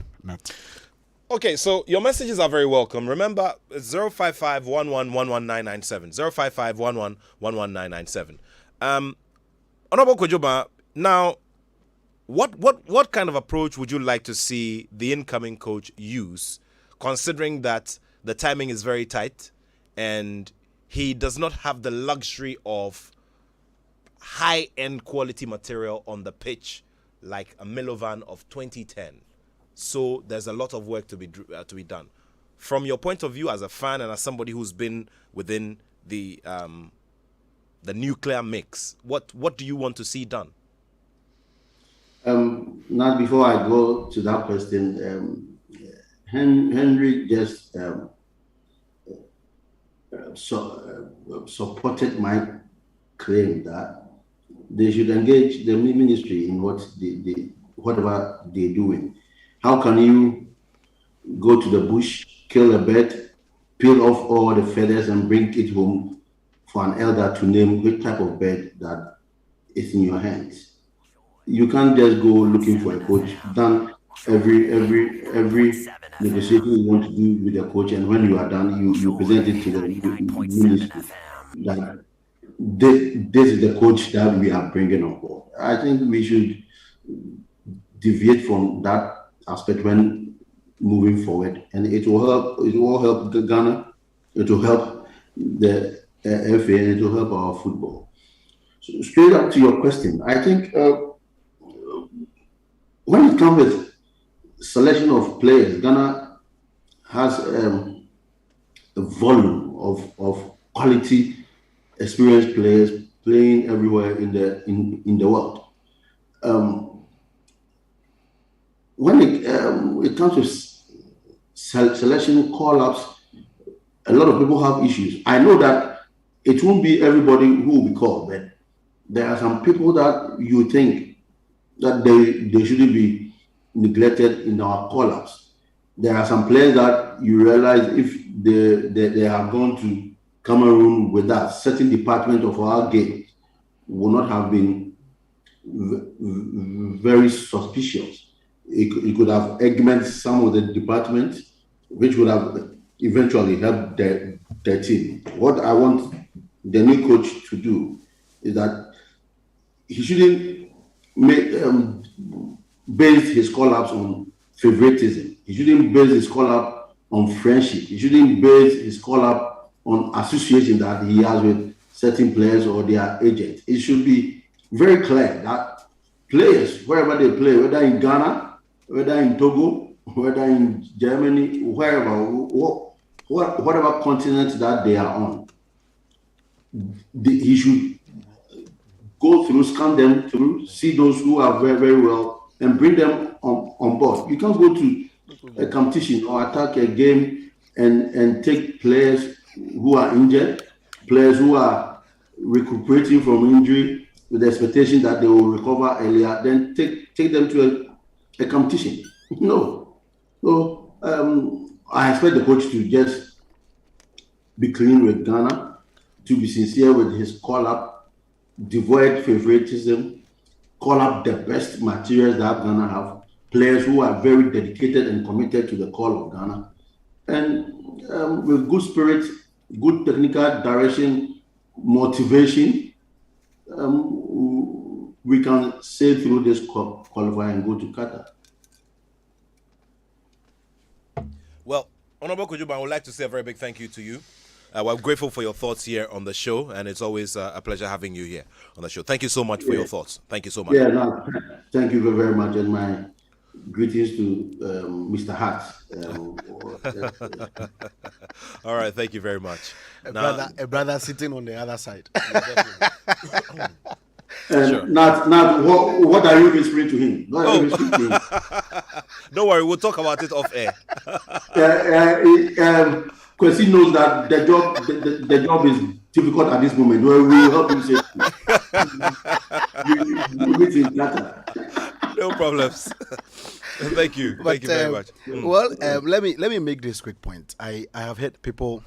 Okay, so your messages are very welcome. Remember, 055-11-11997. 055-11-11997. Honorable Kojoba, now, what kind of approach would you like to see the incoming coach use, considering that the timing is very tight and he does not have the luxury of high-end quality material on the pitch like a Milovan of 2010? So there's a lot of work to be done. From your point of view as a fan and as somebody who's been within the nuclear mix, what do you want to see done? Now, before I go to that question, Henry just supported my claim that they should engage the ministry in whatever they're doing. How can you go to the bush, kill a bird, peel off all the feathers and bring it home for an elder to name which type of bird that is in your hands? You can't just go looking for a coach. Done every negotiation you want to do with a coach, and when you are done, you present it to the ministry that this is the coach that we are bringing on board. I think we should deviate from that aspect when moving forward, and it will help. It will help Ghana. It will help the FA, and it will help our football. So straight up to your question, I think when it comes with selection of players, Ghana has a volume of quality, experienced players playing everywhere in the world. When it comes to selection call-ups, a lot of people have issues. I know that it won't be everybody who will be called, but there are some people that you think that they shouldn't be neglected in our call-ups. There are some players that you realize if they have gone to Cameroon with that certain department of our game would not have been very suspicious. It could have augmented some of the departments, which would have eventually helped their team. What I want the new coach to do is that he shouldn't base his call-ups on favoritism. He shouldn't base his call-up on friendship. He shouldn't base his call-up on association that he has with certain players or their agents. It should be very clear that players, wherever they play, whether in Ghana, whether in Togo, whether in Germany, wherever, whatever continent that they are on, he should go through, scan them through, see those who are very, very well, and bring them on board. You can't go to a competition or attack a game and take players who are injured, players who are recuperating from injury with the expectation that they will recover earlier, then take them to a competition. No. So I expect the coach to just be clean with Ghana, to be sincere with his call-up, devoid favoritism, call up the best materials that Ghana have, players who are very dedicated and committed to the call of Ghana, and with good spirit, good technical direction, motivation, we can sail through this qualifier and go to Qatar. Well, Honorable Kojuba, I would like to say a very big thank you to you. We're grateful for your thoughts here on the show, and it's always a pleasure having you here on the show. Thank you so much for your thoughts. Thank you so much. Yeah, no, thank you very much, and my greetings to Mr. Hart. All right, thank you very much. A brother sitting on the other side. Sure. Not what are you whispering to him? What are you whispering to him? Don't worry, we'll talk about it off air. Kwesi knows that the job is difficult at this moment. We will help him say no problems. Thank you. Thank you very much. Well, let me make this quick point. I have heard people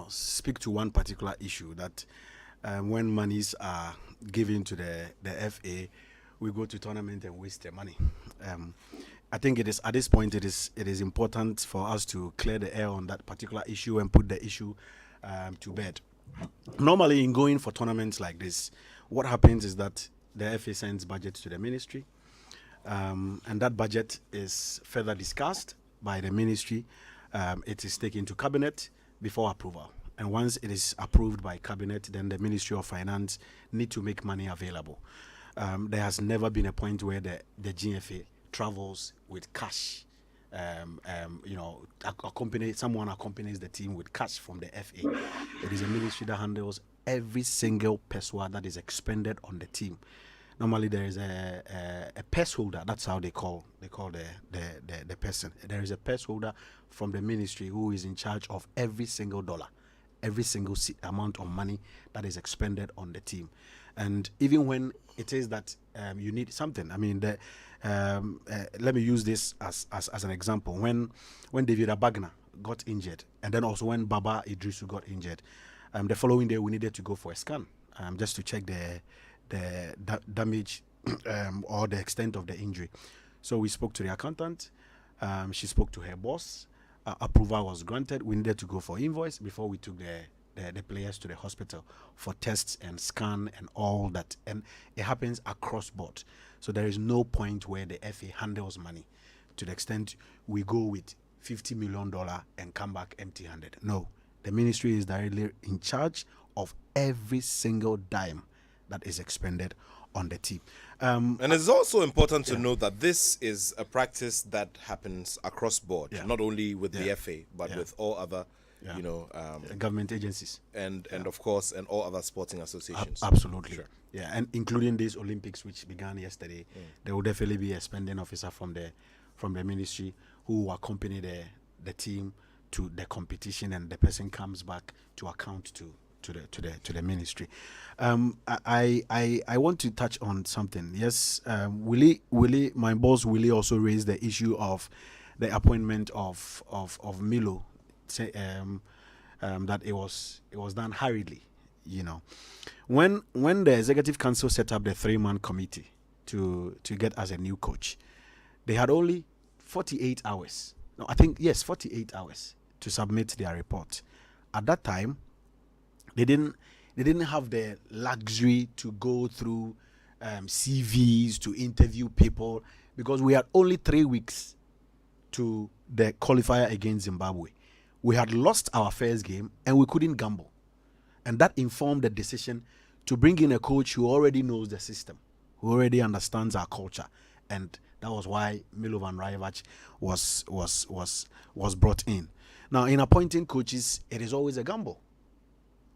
speak to one particular issue that when monies are given to the FA, we go to tournament and waste their money. I think it is at this point it is important for us to clear the air on that particular issue and put the issue to bed. Normally, in going for tournaments like this, what happens is that the FA sends budget to the ministry, and that budget is further discussed by the ministry. It is taken to cabinet before approval, and once it is approved by cabinet, then the Ministry of Finance need to make money available. There has never been a point where the GFA travels with cash. Someone accompanies the team with cash from the FA. It is a ministry that handles every single peso that is expended on the team. normally there is a purse holder. That's how they call the person. There is a purse holder from the ministry who is in charge of every single dollar, every single amount of money that is expended on the team. And even when it is that you need something, I mean, let me use this as an example. When David Abagna got injured, and then also when Baba Idrisu got injured, the following day we needed to go for a scan, just to check the damage or the extent of the injury. So we spoke to the accountant. She spoke to her boss. Approval was granted. We needed to go for invoice before we took the players to the hospital for tests and scan and all that. And it happens across board. So there is no point where the FA handles money to the extent we go with $50 million and come back empty-handed. No, the ministry is directly in charge of every single dime that is expended on the team. And it's also important to note that this is a practice that happens across board, not only with the FA, but with all other, government agencies. And of course, and all other sporting associations. Absolutely. Sure. Yeah, and including these Olympics, which began yesterday, there will definitely be a spending officer from the ministry who will accompany the team to the competition, and the person comes back to account to the ministry. I want to touch on something. Yes, Willie, my boss Willie also raised the issue of the appointment of Milo, that it was done hurriedly. When the executive council set up the 3-man committee to get us a new coach, they had only 48 hours. No, I think 48 hours to submit their report. At that time, they didn't have the luxury to go through CVs, to interview people, because we had only 3 weeks to the qualifier against Zimbabwe. We had lost our first game and we couldn't gamble. And that informed the decision to bring in a coach who already knows the system, who already understands our culture. And that was why Milovan Rajevac was brought in. Now, in appointing coaches, it is always a gamble.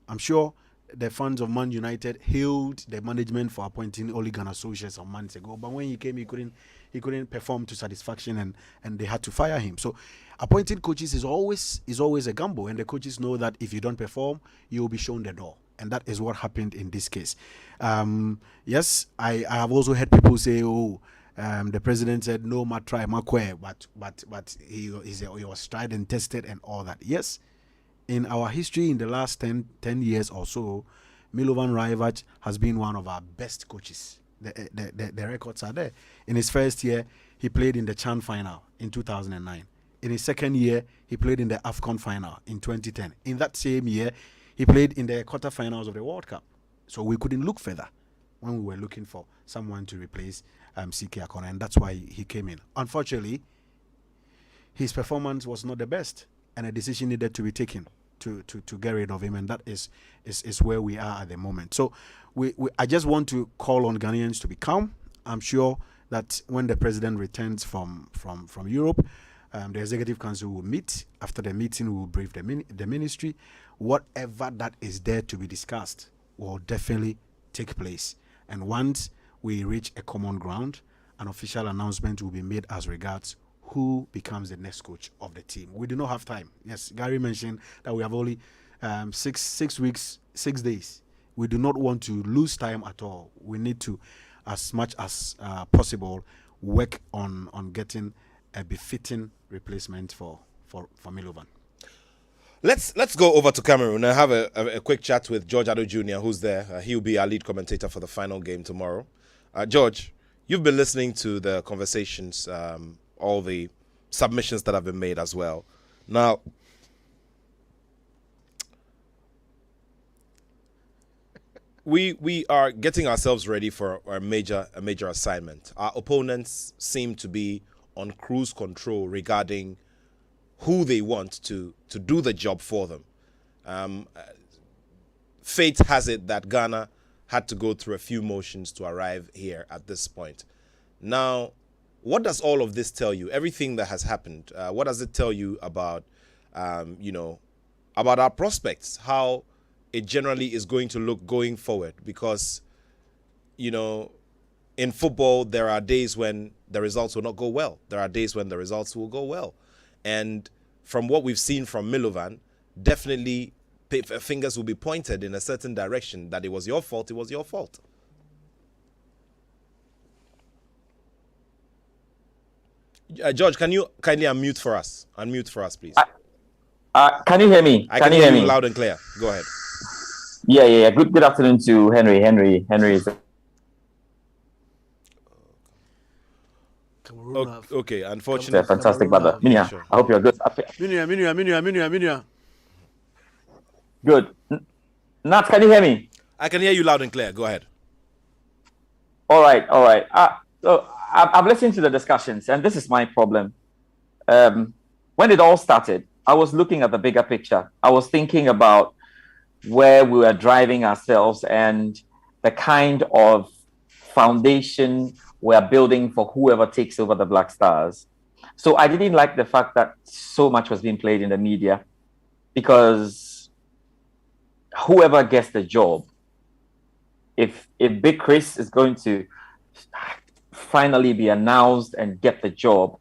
I'm sure the fans of Man United hailed the management for appointing Ole Gunnar Solskjaer some months ago, but when he came, he couldn't perform to satisfaction, and they had to fire him. So, appointing coaches is always a gamble, and the coaches know that if you don't perform, you will be shown the door, and that is what happened in this case. Yes, I have also heard people say, the president said no, ma try, ma kwe, but he was tried and tested and all that. Yes. In our history, in the last 10 years or so, Milovan Rajevac has been one of our best coaches. The records are there. In his first year, he played in the CHAN final in 2009. In his second year, he played in the AFCON final in 2010. In that same year, he played in the quarterfinals of the World Cup. So we couldn't look further when we were looking for someone to replace CK Akona, and that's why he came in. Unfortunately, his performance was not the best, and a decision needed to be taken to get rid of him, and that is where we are at the moment. So I just want to call on Ghanaians to be calm. I'm sure that when the president returns from Europe, the executive council will meet. After the meeting, we will brief the ministry. Whatever that is there to be discussed will definitely take place. And once we reach a common ground, an official announcement will be made as regards who becomes the next coach of the team. We do not have time. Yes, Gary mentioned that we have only 6 weeks, 6 days. We do not want to lose time at all. We need to, as much as possible, work on getting a befitting replacement for Milovan. Let's go over to Cameroon and have a quick chat with George Addo Jr., who's there. He'll be our lead commentator for the final game tomorrow. George, you've been listening to the conversations, all the submissions that have been made as well. Now, we are getting ourselves ready for a major assignment. Our opponents seem to be on cruise control regarding who they want to do the job for them. Fate has it that Ghana had to go through a few motions to arrive here at this point. Now, what does all of this tell you? Everything that has happened, what does it tell you about, about our prospects, how it generally is going to look going forward? Because, in football, there are days when the results will not go well. There are days when the results will go well. And from what we've seen from Milovan, definitely fingers will be pointed in a certain direction that it was your fault, it was your fault. George, can you kindly unmute for us? Unmute for us, please. Can you hear me? I can hear you loud and clear. Go ahead. Yeah. Good afternoon to Henry. Henry is... Okay, unfortunately. Yeah, fantastic, brother. Minia, sure. I hope you're good. Minia. Good. Nat, can you hear me? I can hear you loud and clear. Go ahead. All right. So I've listened to the discussions, and this is my problem. When it all started, I was looking at the bigger picture. I was thinking about where we were driving ourselves and the kind of foundation we're building for whoever takes over the Black Stars. So I didn't like the fact that so much was being played in the media, because whoever gets the job, if Big Chris is going to finally be announced and get the job,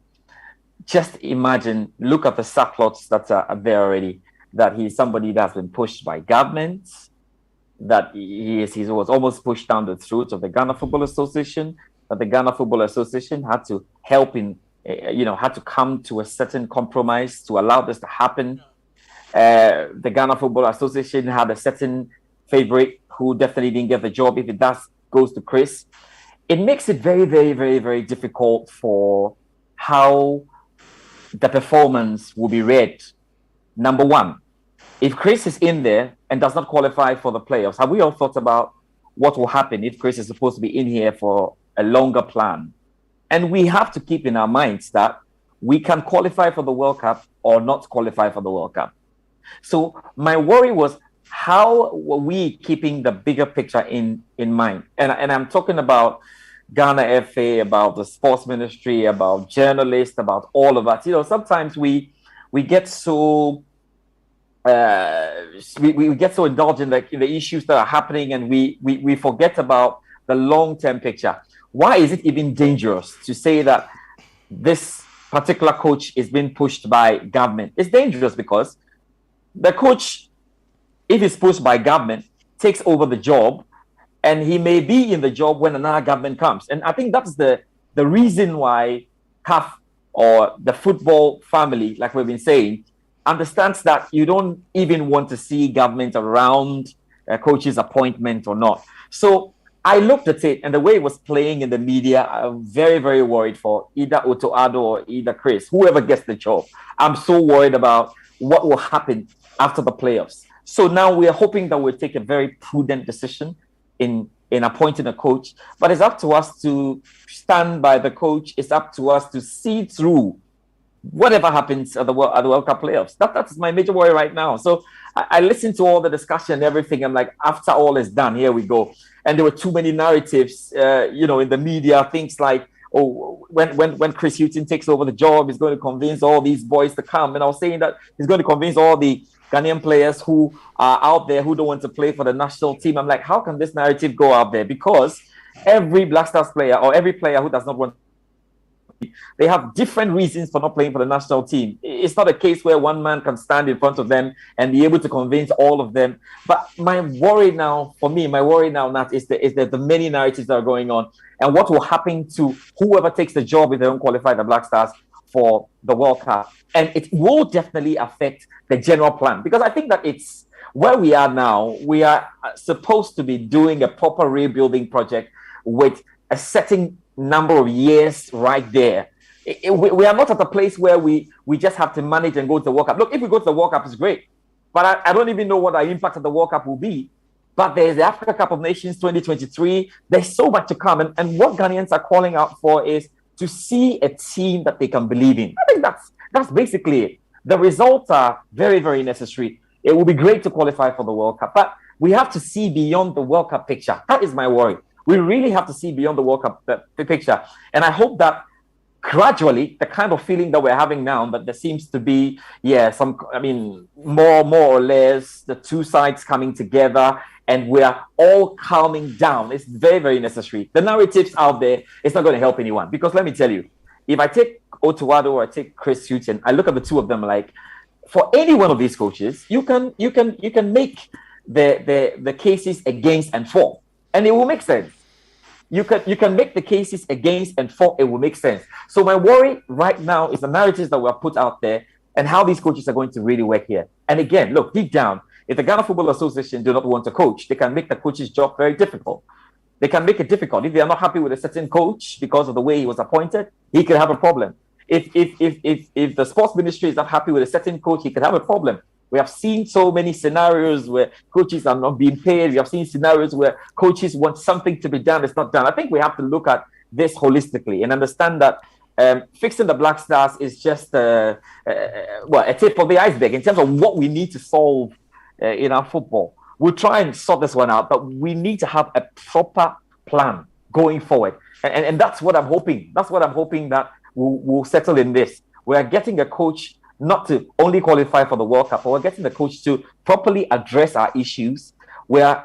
just imagine, look at the subplots that are there already, that he's somebody that's been pushed by governments, that he was almost pushed down the throat of the Ghana Football Association, that the Ghana Football Association had to help had to come to a certain compromise to allow this to happen. The Ghana Football Association had a certain favorite who definitely didn't get the job. If it goes to Chris, it makes it very, very, very, very difficult for how the performance will be read. Number one, if Chris is in there and does not qualify for the playoffs, have we all thought about what will happen if Chris is supposed to be in here for a longer plan? And we have to keep in our minds that we can qualify for the World Cup or not qualify for the World Cup. So my worry was, how were we keeping the bigger picture in mind? And I'm talking about Ghana FA, about the sports ministry, about journalists, about all of that. Sometimes we get so we get so indulged in the issues that are happening, and we forget about the long-term picture. Why is it even dangerous to say that this particular coach is being pushed by government? It's dangerous because the coach, if he's pushed by government, takes over the job, and he may be in the job when another government comes. And I think that's the reason why CAF, or the football family, like we've been saying, understands that you don't even want to see government around a coach's appointment or not. So I looked at it, and the way it was playing in the media, I'm very, very worried for either Otto Addo or either Chris, whoever gets the job. I'm so worried about what will happen after the playoffs. So now we're hoping that we'll take a very prudent decision in appointing a coach. But it's up to us to stand by the coach. It's up to us to see through whatever happens at the World Cup playoffs. That's my major worry right now. So I listened to all the discussion and everything. I'm like, after all is done, here we go. And there were too many narratives, in the media, things like, oh, when Chris Hughton takes over the job, he's going to convince all these boys to come. And I was saying that he's going to convince all the Ghanaian players who are out there who don't want to play for the national team. I'm like, how can this narrative go out there? Because every Black Stars player, or every player who does not want, they have different reasons for not playing for the national team. It's not a case where one man can stand in front of them and be able to convince all of them. But my worry now, Nat, is the many narratives that are going on, and what will happen to whoever takes the job if they don't qualify the Black Stars for the World Cup. And it will definitely affect the general plan, because I think that it's where we are now. We are supposed to be doing a proper rebuilding project with a certain number of years right there. We are not at a place where we just have to manage and go to the World Cup. Look, if we go to the World Cup, it's great. But I don't even know what our impact of the World Cup will be. But there's the Africa Cup of Nations 2023. There's so much to come. And what Ghanaians are calling out for is to see a team that they can believe in. I think that's basically it. The results are very, very necessary. It will be great to qualify for the World Cup. But we have to see beyond the World Cup picture. That is my worry. We really have to see beyond the World Cup the picture. And I hope that gradually, the kind of feeling that we're having now, that there seems to be, more or less, the two sides coming together and we are all calming down. It's very, very necessary. The narratives out there, it's not going to help anyone. Because let me tell you, if I take Otuado or I take Chris Hughton, I look at the two of them like, for any one of these coaches, you can make the cases against and for, and it will make sense. You can make the cases against and for, it will make sense. So my worry right now is the narratives that were put out there and how these coaches are going to really work here. And again, look, deep down, if the Ghana Football Association do not want to coach, they can make the coach's job very difficult. They can make it difficult. If they are not happy with a certain coach because of the way he was appointed, he could have a problem. If the sports ministry is not happy with a certain coach, he could have a problem. We have seen so many scenarios where coaches are not being paid. We have seen scenarios where coaches want something to be done, it's not done. I think we have to look at this holistically and understand that fixing the Black Stars is just a tip of the iceberg in terms of what we need to solve in our football. We'll try and sort this one out, but we need to have a proper plan going forward. And that's what I'm hoping. That's what I'm hoping that we'll settle in this. We're getting a coach not to only qualify for the World Cup, but we're getting the coach to properly address our issues. We're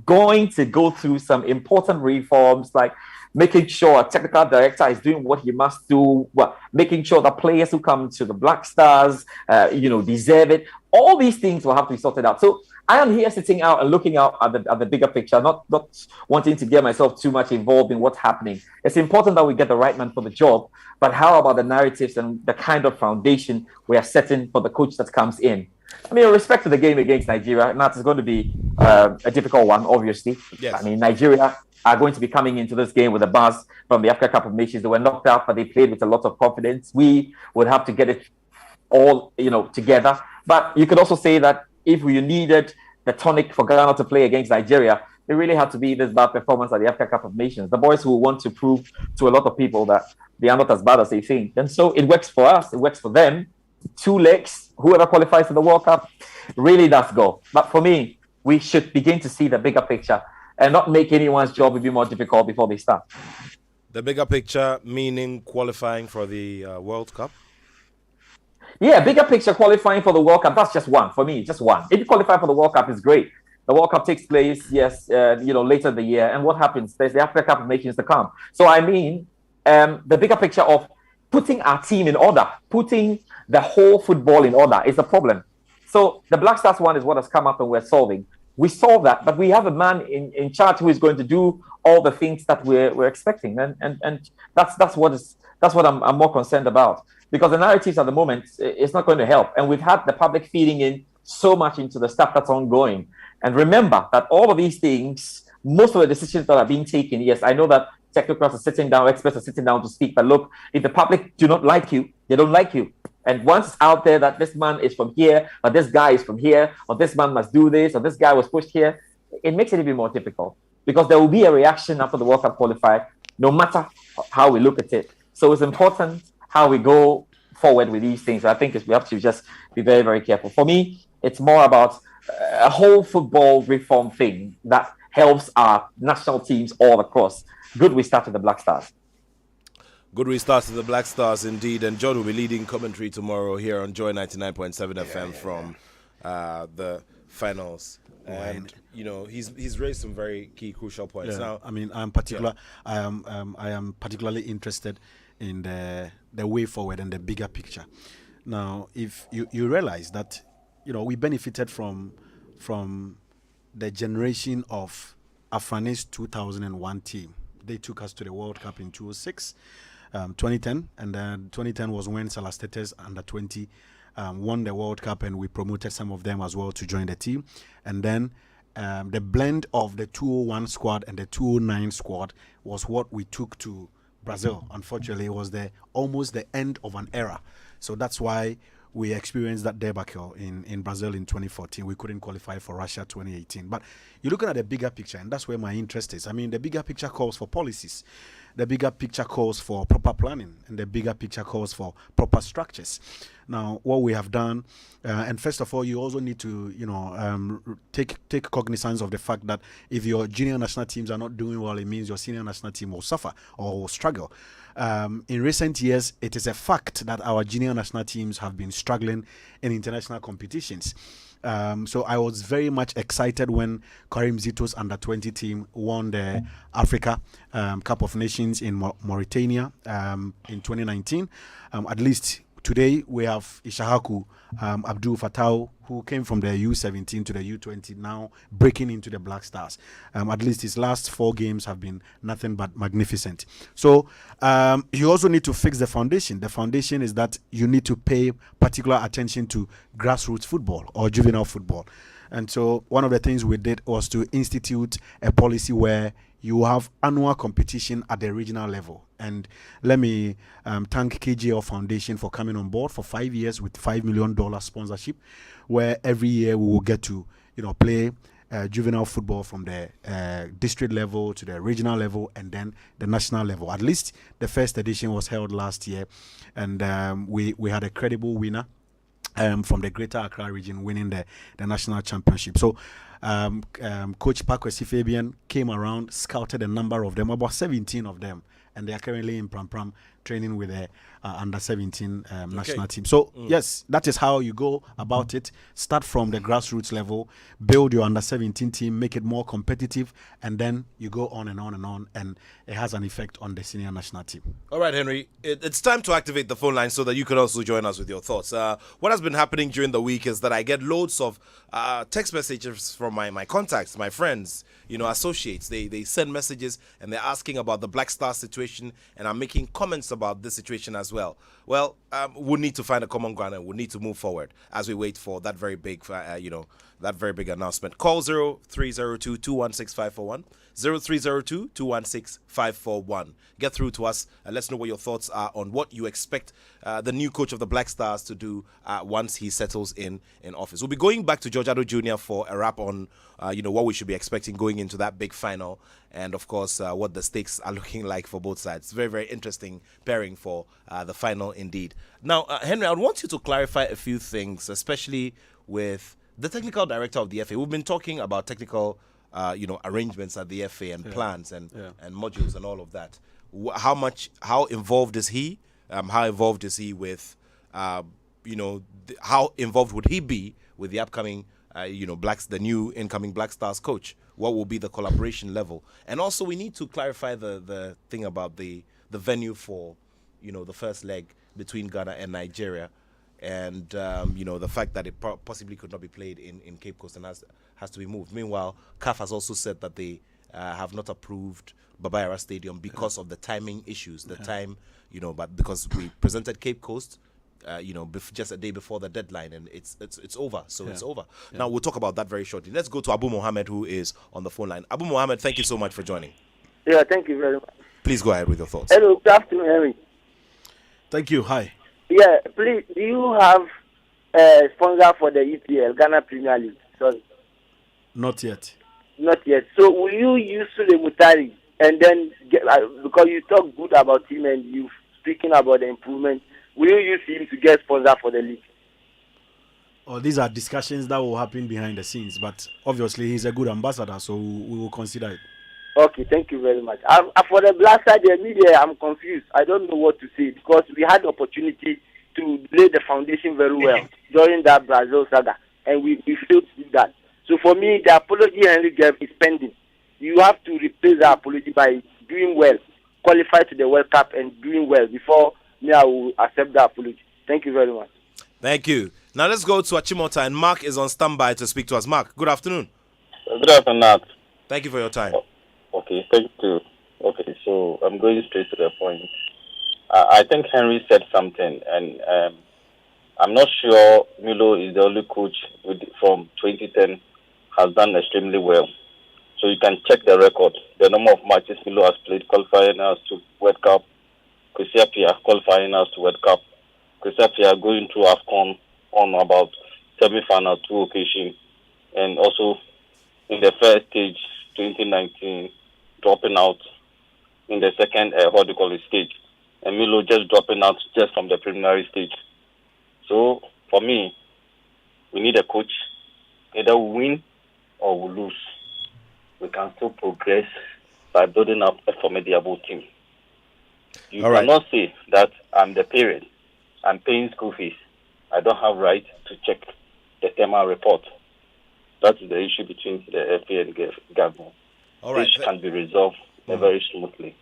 going to go through some important reforms, like making sure a technical director is doing what he must do, making sure that players who come to the Black Stars, deserve it. All these things will have to be sorted out. So I am here sitting out and looking out at the bigger picture, not wanting to get myself too much involved in what's happening. It's important that we get the right man for the job, but how about the narratives and the kind of foundation we are setting for the coach that comes in? I mean, with respect to the game against Nigeria, it's going to be a difficult one, obviously. Yes. I mean, Nigeria are going to be coming into this game with a buzz from the Africa Cup of Nations. They were knocked out, but they played with a lot of confidence. We would have to get it all, together. But you could also say that if we needed the tonic for Ghana to play against Nigeria, it really had to be this bad performance at the Africa Cup of Nations. The boys who want to prove to a lot of people that they are not as bad as they think. And so it works for us, it works for them. 2 legs, whoever qualifies for the World Cup really does go. But for me, we should begin to see the bigger picture and not make anyone's job a bit more difficult before they start. The bigger picture meaning qualifying for the World Cup? Yeah, bigger picture, qualifying for the World Cup. That's just one for me, just one. If you qualify for the World Cup, it's great. The World Cup takes place, later in the year. And what happens? There's the Africa Cup of Nations to come. So I mean, the bigger picture of putting our team in order, putting the whole football in order is the problem. So the Black Stars one is what has come up and we're solving. We solve that, but we have a man in charge who is going to do all the things that we're expecting, and that's what I'm more concerned about, because the narratives at the moment is not going to help, and we've had the public feeding in so much into the stuff that's ongoing. And remember that all of these things, most of the decisions that are being taken, yes, I know that technocrats are sitting down, experts are sitting down to speak, but look, if the public do not like you, they don't like you. And once it's out there that this man is from here, or this guy is from here, or this man must do this, or this guy was pushed here, it makes it a bit more difficult, because there will be a reaction after the World Cup qualified, no matter how we look at it. So it's important how we go forward with these things. I think we have to just be very, very careful. For me, it's more about a whole football reform thing that helps our national teams all across. Good we start with the Black Stars. Good restart to the Black Stars indeed, and John will be leading commentary tomorrow here on Joy99.7 FM from the finals. And he's raised some very key, crucial points. Now, I mean, I am particularly interested in the way forward and the bigger picture. Now, if you realize that we benefited from the generation of Afrane's 2001 team. They took us to the World Cup in 2006. 2010, and then 2010 was when Salastetes under 20 won the World Cup, and we promoted some of them as well to join the team. And then the blend of the 201 squad and the 209 squad was what we took to Brazil. Unfortunately, it was almost the end of an era. So that's why we experienced that debacle in Brazil in 2014. We couldn't qualify for Russia 2018. But you're looking at the bigger picture, and that's where my interest is. I mean, the bigger picture calls for policies. The bigger picture calls for proper planning, and the bigger picture calls for proper structures. Now, what we have done, and first of all, you also need to, take cognizance of the fact that if your junior national teams are not doing well, it means your senior national team will suffer or will struggle. In recent years, it is a fact that our junior national teams have been struggling in international competitions. So I was very much excited when Karim Zito's under-20 team won the Africa Cup of Nations in Mauritania in 2019. At least today we have Ishahaku Abdul Fattah, who came from the U17 to the U20, now breaking into the Black Stars. At least his last 4 games have been nothing but magnificent. So you also need to fix the foundation. The foundation is that you need to pay particular attention to grassroots football or juvenile football. And so one of the things we did was to institute a policy where you have annual competition at the regional level. And let me thank KJL Foundation for coming on board for 5 years with $5 million sponsorship, where every year we will get to, play juvenile football from the district level to the regional level and then the national level. At least the first edition was held last year, and we had a credible winner from the Greater Accra region winning the national championship. So Coach Pakwesi Fabian came around, scouted a number of them, about 17 of them, and they are currently in Pram training with the under 17 national team. So yes, that is how you go about it. Start from the grassroots level, build your under 17 team, make it more competitive, and then you go on and on and on, and it has an effect on the senior national team. All right, Henry, it's time to activate the phone line so that you can also join us with your thoughts. What has been happening during the week is that I get loads of text messages from my contacts, my friends, associates. They send messages and they're asking about the Black Star situation, and I'm making comments about this situation as well. Well, we'll need to find a common ground and we'll need to move forward as we wait for that very big, that very big announcement. Call 0302-216-541, 0302-216-541. Get through to us and let's know what your thoughts are on what you expect the new coach of the Black Stars to do once he settles in office. We'll be going back to George Addo Jr. for a wrap on what we should be expecting going into that big final, and of course what the stakes are looking like for both sides. Very, very interesting pairing for the final indeed. Now, Henry, I want you to clarify a few things, especially with the technical director of the FA. We've been talking about technical arrangements at the FA and plans and modules and all of that. How involved is he? How involved is he with, how involved would he be with the upcoming, the new incoming Black Stars coach? What will be the collaboration level? And also we need to clarify the thing about the venue for, the first leg between Ghana and Nigeria. And, the fact that it possibly could not be played in Cape Coast and has to be moved. Meanwhile, CAF has also said that they have not approved Baba Yara Stadium because of the timing issues. The time, but because we presented Cape Coast, just a day before the deadline, and it's over. So it's over. Yeah. Now, we'll talk about that very shortly. Let's go to Abu Mohammed, who is on the phone line. Abu Mohammed, thank you so much for joining. Yeah, thank you very much. Please go ahead with your thoughts. Hello, good afternoon, Henry. Thank you. Hi. Yeah, please, do you have a sponsor for the EPL, Ghana Premier League? Sorry. Not yet. Not yet. So will you use Sule Mutari and then because you talk good about him and you speaking about the improvement, will you use him to get sponsor for the league? Oh, these are discussions that will happen behind the scenes, but obviously he's a good ambassador, so we will consider it. Okay, thank you very much. For the Black Star, the media, I'm confused. I don't know what to say because we had the opportunity to lay the foundation very well during that Brazil saga, and we failed to do that. So for me, the apology Henry gave is pending. You have to replace the apology by doing well, qualify to the World Cup and doing well before me I will accept the apology. Thank you very much. Thank you. Now let's go to Achimota, and Mark is on standby to speak to us. Mark, good afternoon. Good afternoon. Thank you for your time. Okay, thank you. Okay, so I'm going straight to the point. I think Henry said something, and I'm not sure Milo is the only coach from 2010 has done extremely well. So you can check the record, the number of matches Milo has played, qualifying us to World Cup. Kwesiapia qualifying us to World Cup. Kwesiapia going to AFCON on about semi-final 2 occasions, and also in the first stage, 2019, dropping out in the second, stage. And Milo just dropping out just from the preliminary stage. So, for me, we need a coach. Either we win or we lose. We can still progress by building up a formidable team. You cannot say that I'm the parent, I'm paying school fees. I don't have right to check the thermal report. That is the issue between the FA and government. All right. Which can be resolved very smoothly.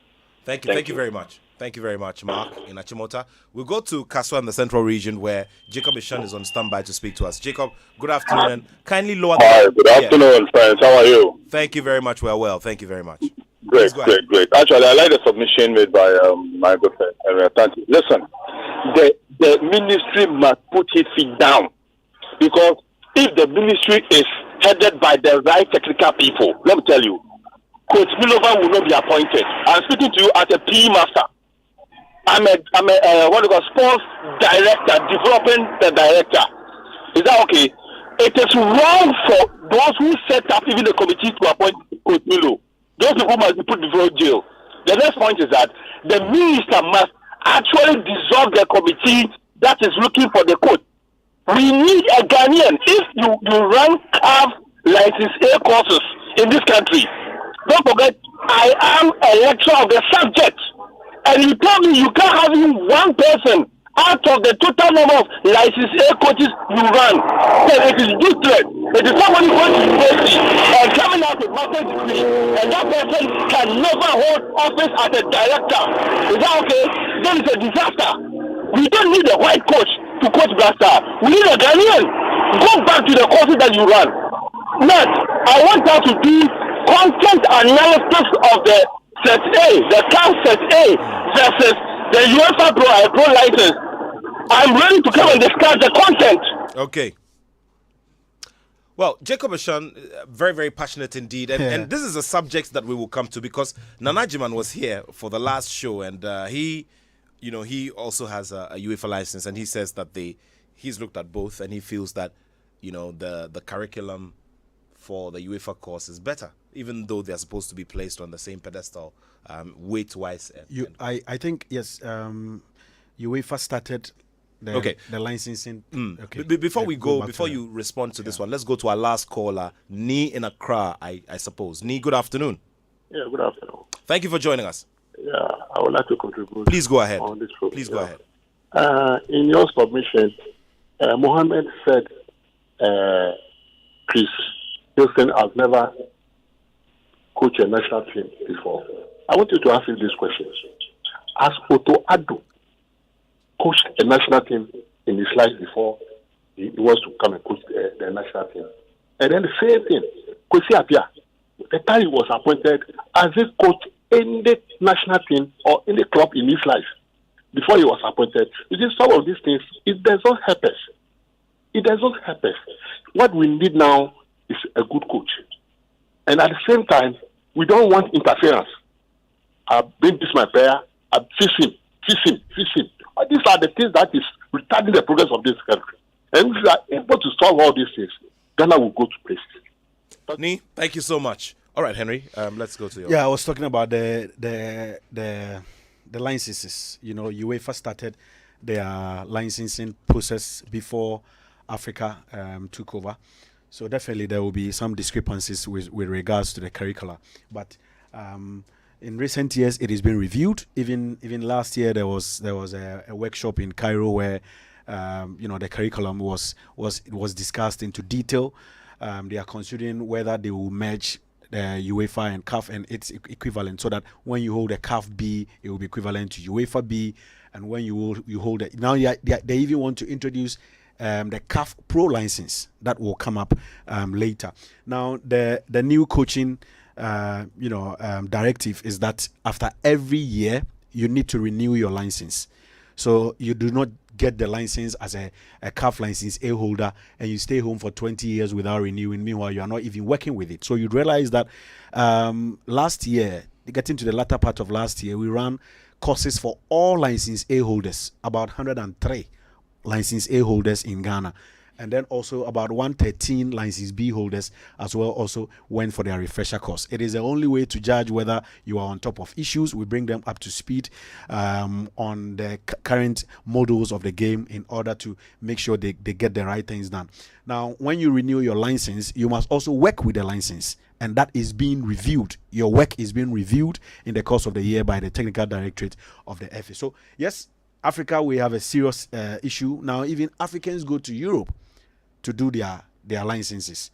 Thank you. Thank you very much. Thank you very much, Mark in Achimota. We'll go to Kaswa in the Central Region where Jacob Ishan is on standby to speak to us. Jacob, good afternoon and kindly lower the... Hi, good afternoon, friends. How are you? Thank you very much. Well. Thank you very much. Great. Actually, I like the submission made by my good friend. Listen, the ministry must put its feet down, because if the ministry is headed by the right technical people, let me tell you, Coach Milova will not be appointed. I'm speaking to you as a PE master. I'm a sports director, developing the director. Is that okay? It is wrong for those who set up even the committee to appoint Coach Milo. Those people must be put before jail. The next point is that the minister must actually dissolve the committee that is looking for the coach. We need a Ghanaian. If you run CAF license A courses in this country, don't forget, I am a lecturer of the subject. And you tell me you can't have even one person out of the total number of license A coaches you run. Then it is useless. It is somebody going to university and coming out with master's degree, and that person can never hold office as a director. Is that okay? Then it's a disaster. We don't need a white coach to coach Blaster. We need a Ghanaian. Go back to the courses that you run. Next, I want us to do content analysis of the set A, the CAF set A versus the UEFA Pro license. I'm ready to come and discuss the content. Okay. Well, Jacob Ishan, very, very passionate indeed. And this is a subject that we will come to because Nanajiman was here for the last show, and he also has a UEFA license, and he says that he's looked at both, and he feels that, the curriculum for the UEFA course is better, even though they're supposed to be placed on the same pedestal, weight-wise. I think, yes, UEFA started the licensing. Okay. Before we go, before you respond to this one, let's go to our last caller, Nee in Accra, I suppose. Nee, good afternoon. Yeah, good afternoon. Thank you for joining us. Yeah, I would like to contribute. Please go ahead. On this program. Please go ahead. In your submission, Mohammed said Chris Houston has never coached a national team before. I want you to ask him these questions. Has Otto Addo coached a national team in his life before he wants to come and coach the national team? And then the same thing, Kwesi Appiah, the time he was appointed, has he coached any national team or any club in his life before he was appointed? You see, some of these things, it does not help us. It does not help us. What we need now is a good coach. And at the same time, we don't want interference. I've been this my prayer, I've fix him. These are the things that is retarding the progress of this country. And if we are able to solve all these things, Ghana will go to places. Nee, thank you so much. All right, Henry, let's go to your... Yeah, I was talking about the licenses. UEFA started their licensing process before Africa took over. So definitely there will be some discrepancies with regards to the curricula. But in recent years, it has been reviewed. Even last year, there was a workshop in Cairo where the curriculum was discussed into detail. They are considering whether they will merge the UEFA and CAF and its equivalent, so that when you hold a CAF B, it will be equivalent to UEFA B, and when you hold it now, they even want to introduce the CAF Pro license that will come up later. Now, the new coaching directive is that after every year you need to renew your license. So you do not get the license as a CAF license A holder and you stay home for 20 years without renewing. Meanwhile, you are not even working with it. So you'd realize that last year, getting to the latter part of last year, we ran courses for all license A holders, about 103 license A holders in Ghana. And then also about 113 license B holders as well also went for their refresher course. It is the only way to judge whether you are on top of issues. We bring them up to speed on the current models of the game in order to make sure they get the right things done. Now, when you renew your license, you must also work with the license. And that is being reviewed. Your work is being reviewed in the course of the year by the Technical Directorate of the FA. So, yes, Africa, we have a serious issue. Now, even Africans go to Europe to do their licenses.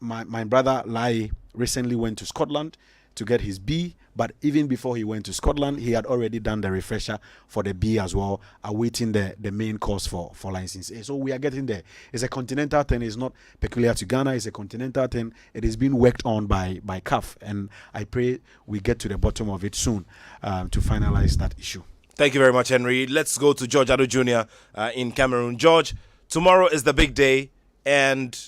My brother Lai recently went to Scotland to get his B, but even before he went to Scotland, he had already done the refresher for the B as well, awaiting the main course for license A. So we are getting there. It's a continental thing. It's not peculiar to Ghana. It's a continental thing. It is being worked on by CAF, and I pray we get to the bottom of it soon to finalize that issue. Thank you very much, Henry. Let's go to George Addo Jr. In Cameroon. George, tomorrow is the big day, and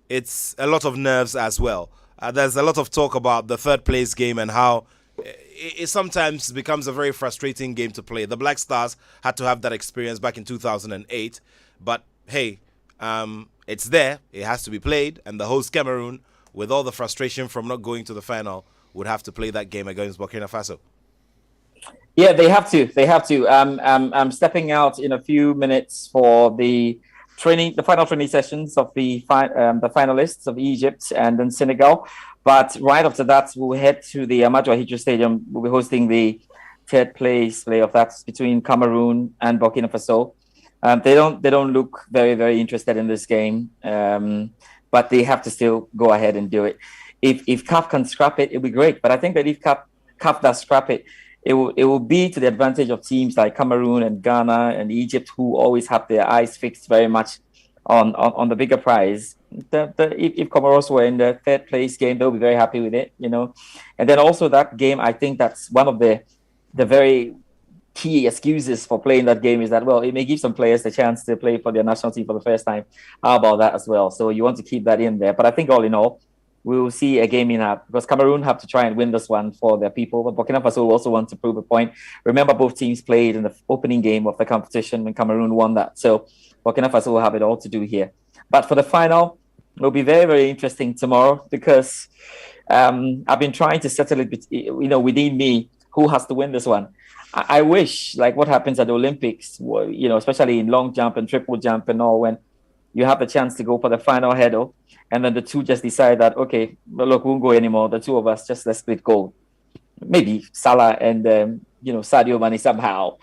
it's a lot of nerves as well. There's a lot of talk about the third place game and how it sometimes becomes a very frustrating game to play. The Black Stars had to have that experience back in 2008. But, hey, it's there. It has to be played. And the host Cameroon, with all the frustration from not going to the final, would have to play that game against Burkina Faso. Yeah, they have to. They have to. I'm stepping out in a few minutes for the final training sessions of the finalists of Egypt and then Senegal. But right after that, we'll head to the Amadou Ahidjo Stadium. We'll be hosting the third place playoff. That's between Cameroon and Burkina Faso. They don't look very, very interested in this game, but they have to still go ahead and do it. If CAF can scrap it, it'll be great. But I think that if CAF does scrap it, it will be to the advantage of teams like Cameroon and Ghana and Egypt, who always have their eyes fixed very much on the bigger prize. If Comoros were in the third place game, they'll be very happy with it, you know. And then also that game, I think that's one of the very key excuses for playing that game is that, well, it may give some players the chance to play for their national team for the first time. How about that as well? So you want to keep that in there. But I think all in all, we will see a game in that because Cameroon have to try and win this one for their people, but Burkina Faso will also want to prove a point. Remember, both teams played in the opening game of the competition when Cameroon won that. So Burkina Faso will have it all to do here. But for the final, it will be very, very interesting tomorrow because I've been trying to settle it, within me, who has to win this one. I wish, like what happens at the Olympics, especially in long jump and triple jump and all, when you have the chance to go for the final hurdle, and then the two just decide that, okay, well, look, we won't go anymore. The two of us, let's split gold. Maybe Salah and, Sadio Mane somehow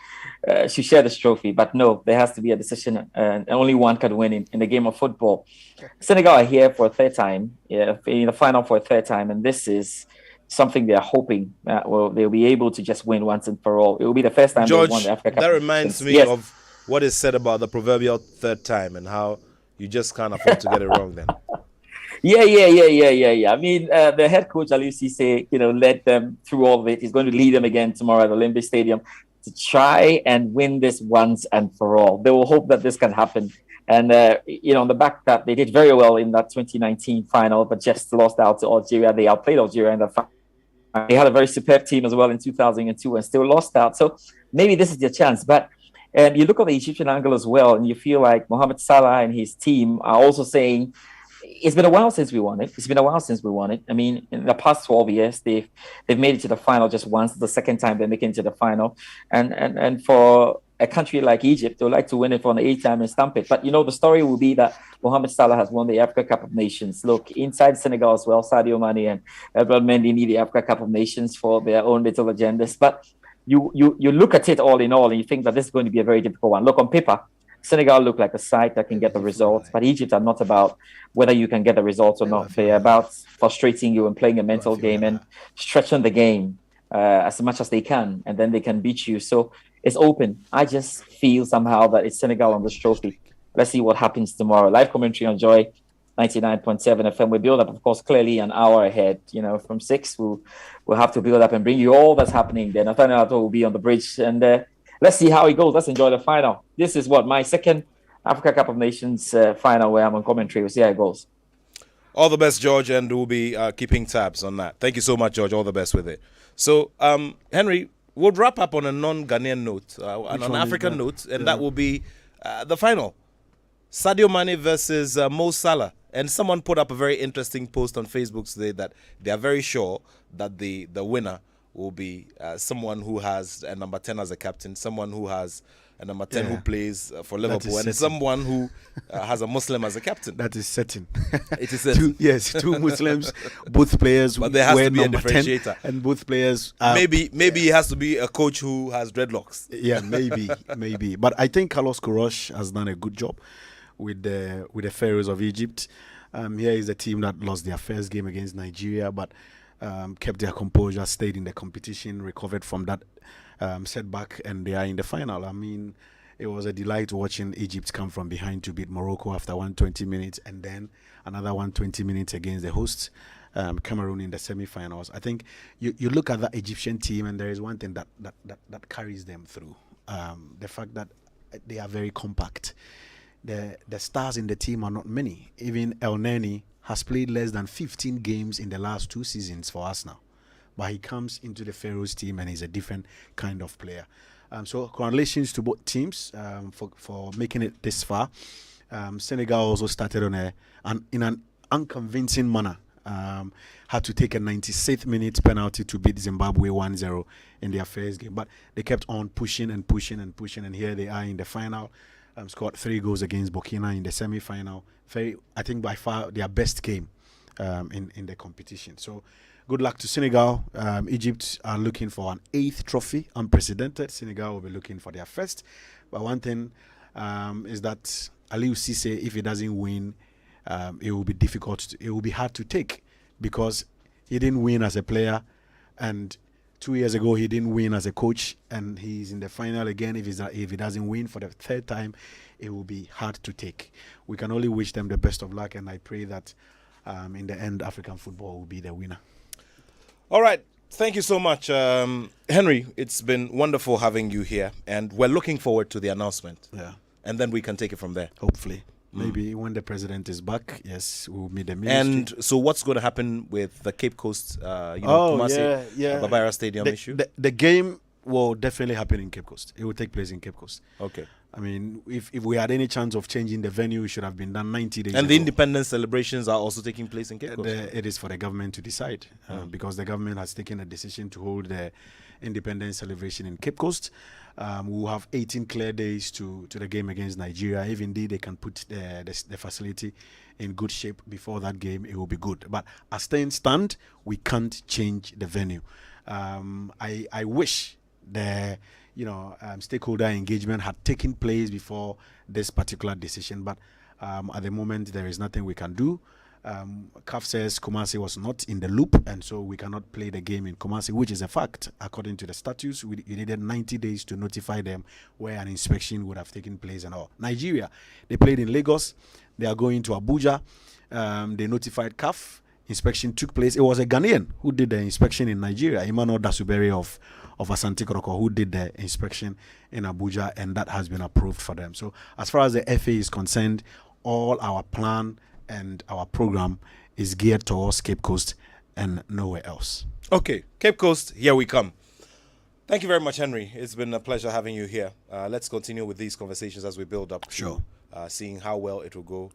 should share this trophy. But no, there has to be a decision, and only one can win in the game of football. Senegal are here for a third time, in the final for a third time, and this is something they're hoping they'll be able to just win once and for all. It will be the first time George, they've won the Africa Cup. That reminds me of what is said about the proverbial third time and how you just can't afford to get it wrong then. Yeah. I mean, the head coach, Aliou Cisse, led them through all of it. He's going to lead them again tomorrow at Olympic Stadium to try and win this once and for all. They will hope that this can happen. And, on the back that they did very well in that 2019 final, but just lost out to Algeria. They outplayed Algeria in the final. They had a very superb team as well in 2002 and still lost out. So maybe this is their chance. But you look at the Egyptian angle as well, and you feel like Mohamed Salah and his team are also saying, it's been a while since we won it. I mean, in the past 12 years, they've made it to the final just once. The second time they're making it to the final. And for a country like Egypt, they would like to win it for an 8th time and stamp it. But, the story will be that Mohamed Salah has won the Africa Cup of Nations. Look, inside Senegal as well, Sadio Mane and Edouard Mendy need the Africa Cup of Nations for their own little agendas. But you look at it all in all, and you think that this is going to be a very difficult one. Look, on paper, Senegal look like a side that can get the results, but Egypt are not about whether you can get the results or not. They're about frustrating you and playing a mental game and stretching the game as much as they can, and then they can beat you. So it's open. I just feel somehow that it's Senegal on this trophy. Let's see what happens tomorrow. Live commentary on Joy 99.7 FM. We build up, of course, clearly an hour ahead. From 6, we'll have to build up and bring you all that's happening. Then Nathaniel Atto will be on the bridge, and let's see how it goes. Let's enjoy the final. This is my second Africa Cup of Nations final where I'm on commentary. We'll see how it goes. All the best, George, and we'll be keeping tabs on that. Thank you so much, George. All the best with it. So, Henry, we'll wrap up on a non-Ghanaian note, on an African note, and that will be the final. Sadio Mane versus Mo Salah. And someone put up a very interesting post on Facebook today that they are very sure that the winner will be someone who has a number 10 as a captain, someone who has a number 10 who plays for Liverpool, and someone who has a Muslim as a captain. That is certain. It is certain. Two Muslims, both players but there has wear to be a number differentiator. 10, and both players... maybe it has to be a coach who has dreadlocks. Yeah, maybe. But I think Carlos Queiroz has done a good job with the Pharaohs of Egypt. Here is a team that lost their first game against Nigeria, but kept their composure, stayed in the competition, recovered from that setback, and they are in the final. I mean, it was a delight watching Egypt come from behind to beat Morocco after 120 minutes, and then another 120 minutes against the hosts, Cameroon, in the semi-finals. I think you look at that Egyptian team, and there is one thing that carries them through. The fact that they are very compact. The stars in the team are not many. Even El Neni has played less than 15 games in the last 2 seasons for us now. But he comes into the Pharaohs team and he's a different kind of player. So congratulations to both teams for making it this far. Senegal also started in an unconvincing manner. Had to take a 96th minute penalty to beat Zimbabwe 1-0 in their first game. But they kept on pushing, and here they are in the final. Scored 3 goals against Burkina in the semi-final. I think by far their best game in the competition. So good luck to Senegal. Egypt are looking for an 8th trophy, unprecedented. Senegal will be looking for their first. But one thing is that Aliou Cisse, if he doesn't win, it will be difficult. It will be hard to take because he didn't win as a player, and 2 years ago he didn't win as a coach, and he's in the final again. If he doesn't win for the 3rd time, it will be hard to take. We can only wish them the best of luck, and I pray that in the end, African football will be the winner. All right. Thank you so much, Henry. It's been wonderful having you here, and we're looking forward to the announcement. Yeah. And then we can take it from there. Hopefully. Maybe when the president is back, yes, we'll meet the ministry. And so what's going to happen with the Cape Coast, Kumasi, Babara Stadium issue? The game will definitely happen in Cape Coast. It will take place in Cape Coast. Okay. I mean, if we had any chance of changing the venue, it should have been done 90 days ago. And the independence celebrations are also taking place in Cape Coast? It is for the government to decide because the government has taken a decision to hold the independence celebration in Cape Coast. We will have 18 clear days to the game against Nigeria. If indeed they can put the facility in good shape before that game, it will be good. But as things stand, we can't change the venue. I wish the stakeholder engagement had taken place before this particular decision, but at the moment there is nothing we can do. CAF says Kumasi was not in the loop, and so we cannot play the game in Kumasi, which is a fact. According to the statutes, we needed 90 days to notify them where an inspection would have taken place and all. Nigeria, they played in Lagos. They are going to Abuja. They notified CAF. Inspection took place. It was a Ghanaian who did the inspection in Nigeria, Emmanuel Dasuberi of Asante Kotoko, who did the inspection in Abuja, and that has been approved for them. So as far as the FA is concerned, all our plan and our program is geared towards Cape Coast and nowhere else. Okay, Cape Coast, here we come. Thank you very much, Henry. It's been a pleasure having you here. Let's continue with these conversations as we build up to seeing how well it will go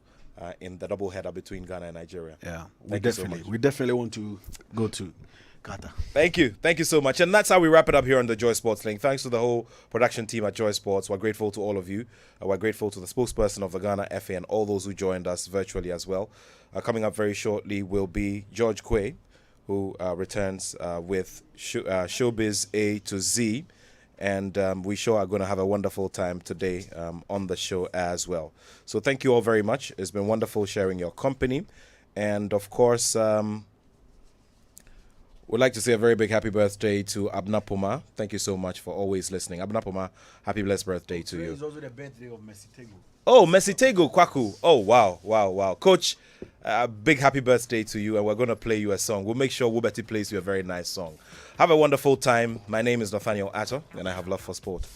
in the double header between Ghana and Nigeria. Yeah, we definitely want to go to Qatar. Thank you so much. And that's how we wrap it up here on the Joy Sports Link. Thanks to the whole production team at Joy Sports. We're grateful to all of you. We're grateful to the spokesperson of the Ghana FA and all those who joined us virtually as well. Coming up very shortly will be George Quay, who returns with Showbiz A to Z. And we sure are going to have a wonderful time today on the show as well. So thank you all very much. It's been wonderful sharing your company. And of course, we'd like to say a very big happy birthday to Abna Puma. Thank you so much for always listening. Abna Puma, happy blessed birthday to you. It's also the birthday of Messi Tego. Oh, Messi Tego, Kwaku. Oh, wow. Coach, big happy birthday to you, and we're going to play you a song. We'll make sure Wubeti plays you a very nice song. Have a wonderful time. My name is Nathaniel Atto, and I have love for sport.